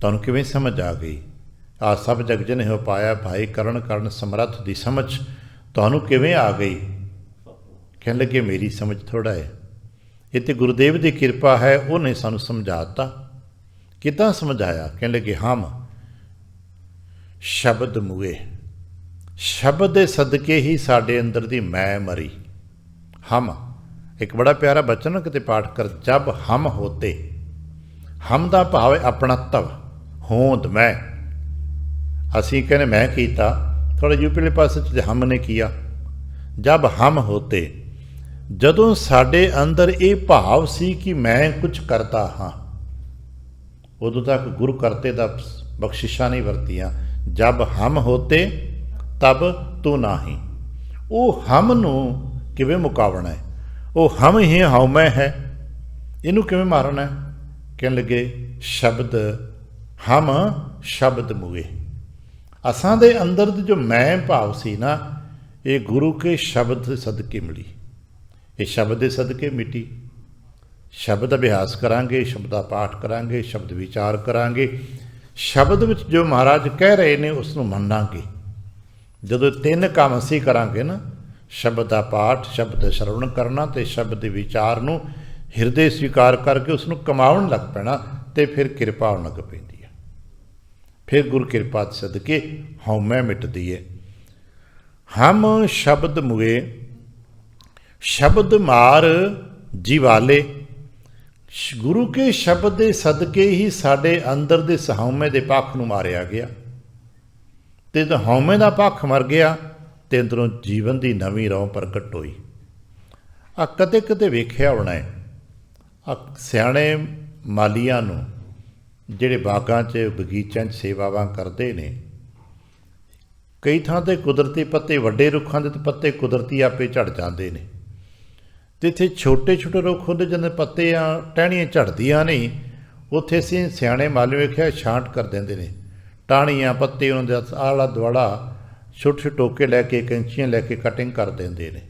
तुहानू किवें समझ आ गई? आ सब जगजन हो पाया भाई करण करण समर्थ दी समझ तुहानू किवें आ गई? कहने लगे मेरी समझ थोड़ा है, ये तो गुरुदेव की कृपा है, उन्हें सानू समझाता। कितना समझाया? कहने लगे हम शब्द मुए, शब्द के सदके ही साडे अंदर दी मैं मरी। हम एक बड़ा प्यारा बचन किते पाठ कर, जब हम होते, हम दा भाव है अपनत्व, होंद मैं। असी कहने मैं कीता, थोड़ा यूपीले पास हमने किया। जब हम होते ਜਦੋਂ ਸਾਡੇ ਅੰਦਰ ਇਹ ਭਾਵ ਸੀ ਕਿ ਮੈਂ ਕੁਝ ਕਰਦਾ ਹਾਂ, ਉਦੋਂ ਤੱਕ ਗੁਰੂ ਕਰਤੇ ਦਾ ਬਖਸ਼ਿਸ਼ਾਂ ਨਹੀਂ ਵਰਤੀਆਂ। ਜਬ ਹਮ ਹੋਤੇ ਤਬ ਤੂੰ ਨਾਹੀਂ। ਉਹ ਹਮ ਨੂੰ ਕਿਵੇਂ ਮੁਕਾਵਣਾ ਹੈ? ਉਹ ਹਮ ਹੀ ਹਉਮੈ ਹੈ, ਇਹਨੂੰ ਕਿਵੇਂ ਮਾਰਨਾ ਹੈ? ਕਹਿਣ ਲੱਗੇ ਸ਼ਬਦ ਹਮ ਸ਼ਬਦ ਮੁਏ। ਅਸਾਂ ਦੇ ਅੰਦਰ ਦੀ ਜੋ ਮੈਂ ਭਾਵ ਸੀ ਨਾ, ਇਹ ਗੁਰੂ ਕੇ ਸ਼ਬਦ ਦੇ ਸਦਕੇ ਮਿਲੀ, ਇਹ ਸ਼ਬਦ ਦੇ ਸਦਕੇ ਮਿਟੀ। ਸ਼ਬਦ ਅਭਿਆਸ ਕਰਾਂਗੇ, ਸ਼ਬਦ ਦਾ ਪਾਠ ਕਰਾਂਗੇ, ਸ਼ਬਦ ਵਿਚਾਰ ਕਰਾਂਗੇ, ਸ਼ਬਦ ਵਿੱਚ ਜੋ ਮਹਾਰਾਜ ਕਹਿ ਰਹੇ ਨੇ ਉਸ ਨੂੰ ਮੰਨਾਂਗੇ। ਜਦੋਂ ਤਿੰਨ ਕੰਮ ਅਸੀਂ ਕਰਾਂਗੇ ਨਾ, ਸ਼ਬਦ ਦਾ ਪਾਠ, ਸ਼ਬਦ ਦਾ ਸ਼ਰਵਣ ਕਰਨਾ ਤੇ ਸ਼ਬਦ ਦੇ ਵਿਚਾਰ ਨੂੰ ਹਿਰਦੇ ਸਵੀਕਾਰ ਕਰਕੇ ਉਸ ਨੂੰ ਕਮਾਉਣ ਲੱਗ ਪੈਣਾ, ਤੇ ਫਿਰ ਕਿਰਪਾ ਹੋਣ ਲੱਗ ਪੈਂਦੀ ਹੈ। ਫਿਰ ਗੁਰ ਕਿਰਪਾ ਦੇ ਸਦਕੇ ਹਉਮੈ ਮਿਟਦੀ ਹੈ। ਹਮ ਸ਼ਬਦ ਮੁਏ ਸ਼ਬਦ ਮਾਰ ਜੀਵਾਲੇ। ਗੁਰੂ ਕੇ ਸ਼ਬਦ ਦੇ ਸਦਕੇ ਹੀ ਸਾਡੇ ਅੰਦਰ ਦੇ ਹਉਮੈ ਦੇ ਪੱਖ ਨੂੰ ਮਾਰਿਆ ਗਿਆ, ਤੇ ਜਦੋਂ ਹਉਮੈ ਦਾ ਪੱਖ ਮਰ ਗਿਆ ਤੇ ਅੰਦਰੋਂ ਜੀਵਨ ਦੀ ਨਵੀਂ ਰੌਂ ਪ੍ਰਗਟ ਹੋਈ। ਆ ਕਦੇ ਕਦੇ ਵੇਖਿਆ ਹੋਣਾ ਹੈ, ਆ ਸਿਆਣੇ ਮਾਲੀਆਂ ਨੂੰ ਜਿਹੜੇ ਬਾਗਾਂ 'ਚ ਬਗੀਚਿਆਂ 'ਚ ਸੇਵਾਵਾਂ ਕਰਦੇ ਨੇ, ਕਈ ਥਾਂ 'ਤੇ ਕੁਦਰਤੀ ਪੱਤੇ, ਵੱਡੇ ਰੁੱਖਾਂ ਦੇ ਪੱਤੇ ਕੁਦਰਤੀ ਆਪੇ ਝੜ ਜਾਂਦੇ ਨੇ, ਅਤੇ ਇੱਥੇ ਛੋਟੇ ਛੋਟੇ ਰੁੱਖ ਹੁੰਦੇ ਜਿਹਦੇ ਪੱਤੇ ਟਹਿਣੀਆਂ ਝੜਦੀਆਂ ਨਹੀਂ, ਉੱਥੇ ਅਸੀਂ ਸਿਆਣੇ ਮਾਲੀ ਵੇਖਿਆ ਛਾਂਟ ਕਰ ਦਿੰਦੇ ਨੇ, ਟਾਹਣੀਆਂ ਪੱਤੇ ਉਹਨਾਂ ਦੇ ਆਲਾ ਦੁਆਲਾ ਛੋਟੇ ਛੋਟੇ ਟੋਕੇ ਲੈ ਕੇ, ਕੈਂਚੀਆਂ ਲੈ ਕੇ ਕਟਿੰਗ ਕਰ ਦਿੰਦੇ ਨੇ।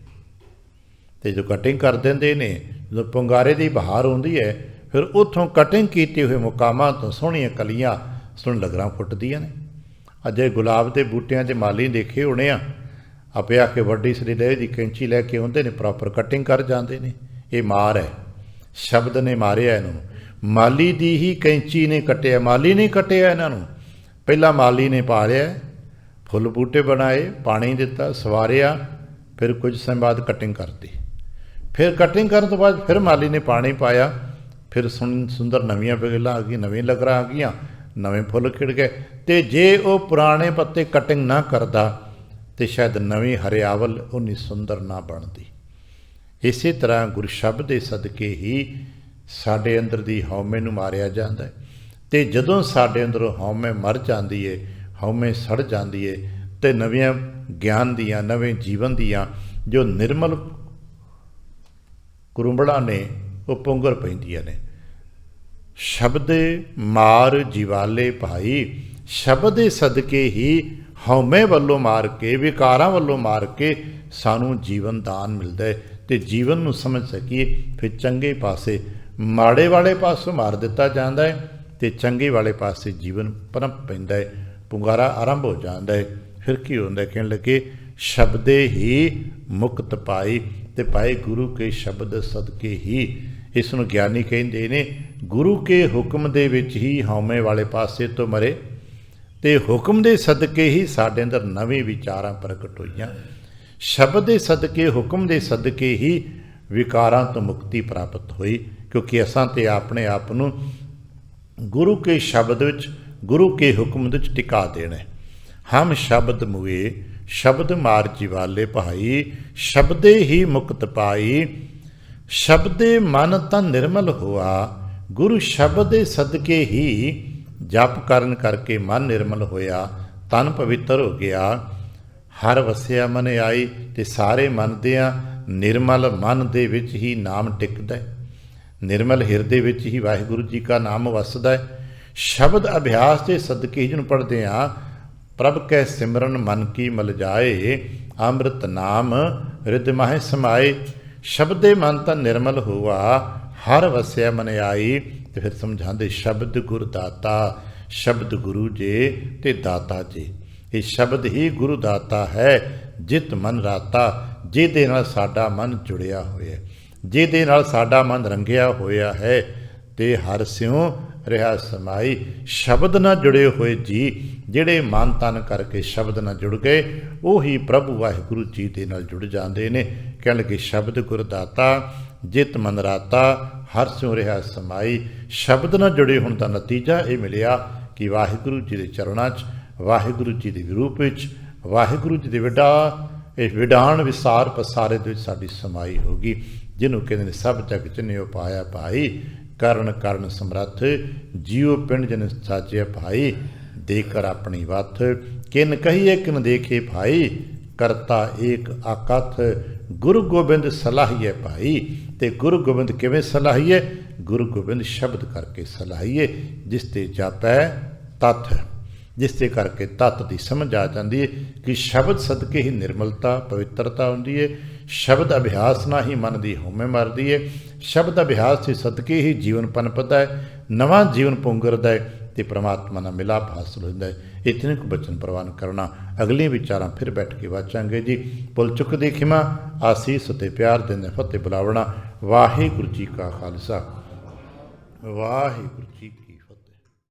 ਅਤੇ ਜਦੋਂ ਕਟਿੰਗ ਕਰ ਦਿੰਦੇ ਨੇ, ਜਦੋਂ ਪੰਗਾਰੇ ਦੀ ਬਹਾਰ ਆਉਂਦੀ ਹੈ, ਫਿਰ ਉੱਥੋਂ ਕਟਿੰਗ ਕੀਤੇ ਹੋਏ ਮੁਕਾਮਾਂ ਤੋਂ ਸੋਹਣੀਆਂ ਕਲੀਆਂ ਸੁਣ ਲਗਰਾਂ ਫੁੱਟਦੀਆਂ ਨੇ। ਅਜੇ ਗੁਲਾਬ ਦੇ ਬੂਟਿਆਂ 'ਚ ਮਾਲੀ ਦੇਖੇ ਹੋਣੇ ਆ, ਆਪੇ ਆ ਕੇ ਵੱਡੀ ਸਰੀਲੇ ਦੀ ਕੈਂਚੀ ਲੈ ਕੇ ਆਉਂਦੇ ਨੇ, ਪ੍ਰੋਪਰ ਕਟਿੰਗ ਕਰ ਜਾਂਦੇ ਨੇ। ਇਹ ਮਾਰ ਹੈ, ਸ਼ਬਦ ਨੇ ਮਾਰਿਆ ਇਹਨੂੰ। ਮਾਲੀ ਦੀ ਹੀ ਕੈਂਚੀ ਨੇ ਕੱਟਿਆ, ਮਾਲੀ ਨੇ ਕੱਟਿਆ ਇਹਨਾਂ ਨੂੰ। ਪਹਿਲਾਂ ਮਾਲੀ ਨੇ ਪਾਲਿਆ, ਫੁੱਲ ਬੂਟੇ ਬਣਾਏ, ਪਾਣੀ ਦਿੱਤਾ, ਸਵਾਰਿਆ, ਫਿਰ ਕੁਝ ਸਮੇਂ ਬਾਅਦ ਕਟਿੰਗ ਕਰਤੀ। ਫਿਰ ਕਟਿੰਗ ਕਰਨ ਤੋਂ ਬਾਅਦ ਫਿਰ ਮਾਲੀ ਨੇ ਪਾਣੀ ਪਾਇਆ, ਫਿਰ ਸੁੰਦਰ ਨਵੀਆਂ ਬੇਲਾਂ ਆ ਗਈਆਂ, ਨਵੀਆਂ ਲਗਰਾਂ ਆ ਗਈਆਂ, ਨਵੇਂ ਫੁੱਲ ਖਿੜ ਗਏ। ਅਤੇ ਜੇ ਉਹ ਪੁਰਾਣੇ ਪੱਤੇ ਕਟਿੰਗ ਨਾ ਕਰਦਾ ਤੇ ਸ਼ਾਇਦ ਨਵੀਂ ਹਰਿਆਵਲ ਉਨੀ ਸੁੰਦਰ ਨਾ ਬਣਦੀ। ਇਸੇ ਤਰ੍ਹਾਂ ਗੁਰੂ ਸ਼ਬਦ ਦੇ ਸਦਕੇ ਹੀ ਸਾਡੇ ਅੰਦਰ ਦੀ ਹਉਮੈ ਨੂੰ ਮਾਰਿਆ ਜਾਂਦਾ ਹੈ। ਅਤੇ ਜਦੋਂ ਸਾਡੇ ਅੰਦਰੋਂ ਹਉਮੈ ਮਰ ਜਾਂਦੀ ਹੈ, ਹਉਮੈ ਸੜ ਜਾਂਦੀ ਹੈ, ਅਤੇ ਨਵੀਆਂ ਗਿਆਨ ਦੀਆਂ, ਨਵੇਂ ਜੀਵਨ ਦੀਆਂ ਜੋ ਨਿਰਮਲ ਕੁਰੁੰਬੜਾਂ ਨੇ ਉਹ ਪੁੰਗਰ ਪੈਂਦੀਆਂ ਨੇ। ਸ਼ਬਦ ਮਾਰ ਜੀਵਾਲੇ ਭਾਈ, ਸ਼ਬਦ ਦੇ ਸਦਕੇ ਹੀ ਹਉਮੈ ਵੱਲੋਂ ਮਾਰ ਕੇ, ਵਿਕਾਰਾਂ ਵੱਲੋਂ ਮਾਰ ਕੇ ਸਾਨੂੰ ਜੀਵਨ ਦਾਨ ਮਿਲਦਾ ਹੈ। ਅਤੇ ਜੀਵਨ ਨੂੰ ਸਮਝ ਸਕੀਏ, ਫਿਰ ਚੰਗੇ ਪਾਸੇ, ਮਾੜੇ ਵਾਲੇ ਪਾਸੋਂ ਮਾਰ ਦਿੱਤਾ ਜਾਂਦਾ ਹੈ, ਅਤੇ ਚੰਗੇ ਵਾਲੇ ਪਾਸੇ ਜੀਵਨ ਪਨਪ ਪੈਂਦਾ ਹੈ, ਪੁੰਗਾਰਾ ਆਰੰਭ ਹੋ ਜਾਂਦਾ ਹੈ। ਫਿਰ ਕੀ ਹੁੰਦਾ? ਕਹਿਣ ਲੱਗੇ ਸ਼ਬਦੇ ਹੀ ਮੁਕਤ ਪਾਈ। ਅਤੇ ਪਾਏ ਗੁਰੂ ਕੇ ਸ਼ਬਦ ਸਦਕੇ ਹੀ। ਇਸ ਨੂੰ ਗਿਆਨੀ ਕਹਿੰਦੇ ਨੇ, ਗੁਰੂ ਕੇ ਹੁਕਮ ਦੇ ਵਿੱਚ ਹੀ ਹਉਮੈ ਵਾਲੇ ਪਾਸੇ ਤੋਂ ਮਰੇ, ਅਤੇ ਹੁਕਮ ਦੇ ਸਦਕੇ ਹੀ ਸਾਡੇ ਅੰਦਰ ਨਵੇਂ ਵਿਚਾਰਾਂ ਪ੍ਰਗਟ ਹੋਈਆਂ। ਸ਼ਬਦ ਦੇ ਸਦਕੇ, ਹੁਕਮ ਦੇ ਸਦਕੇ ਹੀ ਵਿਕਾਰਾਂ ਤੋਂ ਮੁਕਤੀ ਪ੍ਰਾਪਤ ਹੋਈ, ਕਿਉਂਕਿ ਅਸਾਂ ਤੇ ਆਪਣੇ ਆਪ ਨੂੰ ਗੁਰੂ ਕੇ ਸ਼ਬਦ ਵਿੱਚ, ਗੁਰੂ ਕੇ ਹੁਕਮ ਵਿੱਚ ਟਿਕਾ ਦੇਣਾ। ਹਮ ਸ਼ਬਦ ਮੁਏ ਸ਼ਬਦ ਮਾਰ ਜੀਵਾਲੇ ਭਾਈ, ਸ਼ਬਦੇ ਹੀ ਮੁਕਤ ਪਾਈ। ਸ਼ਬਦੇ ਮਨ ਤਨ ਨਿਰਮਲ ਹੋਆ, ਗੁਰੂ ਸ਼ਬਦ ਦੇ ਸਦਕੇ ਹੀ ਜਪ ਕਰਨ ਕਰਕੇ ਮਨ ਨਿਰਮਲ ਹੋਇਆ, ਤਨ ਪਵਿੱਤਰ ਹੋ ਗਿਆ। ਹਰ ਵਸਿਆ ਮਨ ਆਈ, ਤੇ ਸਾਰੇ ਮਨ ਦਿਆਂ ਨਿਰਮਲ ਮਨ ਦੇ ਵਿੱਚ ਹੀ ਨਾਮ ਟਿਕਦਾ ਹੈ, ਨਿਰਮਲ ਹਿਰਦੇ ਵਿੱਚ ਹੀ ਵਾਹਿਗੁਰੂ ਜੀ ਕਾ ਨਾਮ ਵਸਦਾ ਹੈ। ਸ਼ਬਦ ਅਭਿਆਸ ਦੇ ਸਦਕੇ ਜਿਹਨੂੰ ਪੜ੍ਹਦੇ ਹਾਂ, ਪ੍ਰਭ ਕੈ ਸਿਮਰਨ ਮਨ ਕੀ ਮਲ ਜਾਏ, ਅੰਮ੍ਰਿਤ ਨਾਮ ਰਿਦ ਮਾਹਿ ਸਮਾਏ। ਸ਼ਬਦੇ ਮਨ ਤਾਂ ਨਿਰਮਲ ਹੋਆ, ਹਰ ਵਸਿਆ ਮਨ ਆਈ। ਤੇ ਫਿਰ ਸਮਝਾਉਂਦੇ ਸ਼ਬਦ ਗੁਰ ਦਾਤਾ, ਸ਼ਬਦ ਗੁਰੂ ਜੇ ਤੇ ਦਾਤਾ ਜੇ। ਇਹ ਸ਼ਬਦ ਹੀ ਗੁਰੂ ਦਾਤਾ ਹੈ, ਜਿਤ ਮਨ ਰਾਤਾ, ਜਿਹਦੇ ਨਾਲ ਸਾਡਾ ਮਨ ਜੁੜਿਆ ਹੋਇਆ, ਜਿਹਦੇ ਨਾਲ ਸਾਡਾ ਮਨ ਰੰਗਿਆ ਹੋਇਆ ਹੈ, ਤੇ ਹਰ ਸਿਉ ਰਿਹਾ ਸਮਾਈ। ਸ਼ਬਦ ਨਾਲ ਜੁੜੇ ਹੋਏ ਜੀ, ਜਿਹੜੇ ਮਨ ਤਨ ਕਰਕੇ ਸ਼ਬਦ ਨਾਲ ਜੁੜ ਗਏ, ਉਹੀ ਪ੍ਰਭੂ ਵਾਹਿਗੁਰੂ ਜੀ ਦੇ ਨਾਲ ਜੁੜ ਜਾਂਦੇ ਨੇ। ਕਹਿਣ ਲੱਗੇ ਸ਼ਬਦ ਗੁਰ ਦਾਤਾ, ਜਿਤ ਮਨ ਰਾਤਾ, ਹਰ ਸਿਉ ਰਿਹਾ ਸਮਾਈ। ਸ਼ਬਦ ਨਾਲ ਜੁੜੇ ਹੋਣ ਦਾ ਨਤੀਜਾ ਇਹ ਮਿਲਿਆ ਕਿ ਵਾਹਿਗੁਰੂ ਜੀ ਦੇ ਚਰਨਾਂ 'ਚ, ਵਾਹਿਗੁਰੂ ਜੀ ਦੇ ਰੂਪ ਵਿੱਚ, ਵਾਹਿਗੁਰੂ ਜੀ ਦੇ ਵੱਡਾ ਇਹ ਵਿਡਾਣ ਵਿਸਾਰ ਪਸਾਰੇ ਦੇ ਵਿੱਚ ਸਾਡੀ ਸਮਾਈ ਹੋਗੀ, ਜਿਹਨੂੰ ਕਹਿੰਦੇ ਨੇ ਸਭ ਜਗ ਚਿਨਿਓ ਪਾਇਆ ਭਾਈ, ਕਰਨ ਕਰਨ ਸਮਰੱਥ ਜੀਉ ਪਿੰਡ ਜਨ ਸਾਜਿਆ ਭਾਈ, ਦੇਕਰ ਆਪਣੀ ਵੱਥ ਕਿਨ ਕਹੀਏ ਕਿਨ ਦੇਖੇ ਭਾਈ, ਕਰਤਾ ਏਕ ਆਕਥ ਗੁਰੂ ਗੋਬਿੰਦ ਸਲਾਹੀਏ ਭਾਈ। ਤੇ ਗੁਰੂ ਗੋਬਿੰਦ ਕਿਵੇਂ ਸਲਾਹੀਏ? ਗੁਰੂ ਗੋਬਿੰਦ ਸ਼ਬਦ ਕਰਕੇ ਸਲਾਹੀਏ, ਜਿਸ ਤੇ ਜਾਪੈ ਤੱਥ, ਜਿਸ ਦੇ ਕਰਕੇ ਤੱਤ ਦੀ ਸਮਝ ਆ ਜਾਂਦੀ ਹੈ ਕਿ ਸ਼ਬਦ ਸਦਕੇ ਹੀ ਨਿਰਮਲਤਾ ਪਵਿੱਤਰਤਾ ਹੁੰਦੀ ਹੈ। ਸ਼ਬਦ ਅਭਿਆਸ ਨਾਲ ਹੀ ਮਨ ਦੀ ਹਉਮੈ ਮਰਦੀ ਹੈ। ਸ਼ਬਦ ਅਭਿਆਸ ਦੇ ਸਦਕੇ ਹੀ ਜੀਵਨ ਪਨਪਦਾ ਹੈ, ਨਵਾਂ ਜੀਵਨ ਪੁੰਗਰਦਾ ਹੈ ਅਤੇ ਪ੍ਰਮਾਤਮਾ ਨਾਲ ਮਿਲਾਪ ਹਾਸਲ ਹੁੰਦਾ ਹੈ। ਇਤਨੇ ਕੁ ਬਚਨ ਪ੍ਰਵਾਨ ਕਰਨਾ। ਅਗਲੀਆਂ ਵਿਚਾਰਾਂ ਫਿਰ ਬੈਠ ਕੇ ਵਾਚਾਂਗੇ ਜੀ। ਭੁੱਲ ਚੁੱਕ ਦੀ ਖਿਮਾ, ਆਸੀਸ ਅਤੇ ਪਿਆਰ ਦਿੰਦੇ ਫਤਿਹ ਬੁਲਾਵਣਾ। ਵਾਹਿਗੁਰੂ ਜੀ ਕਾ ਖਾਲਸਾ, ਵਾਹਿਗੁਰੂ ਜੀ ਕੀ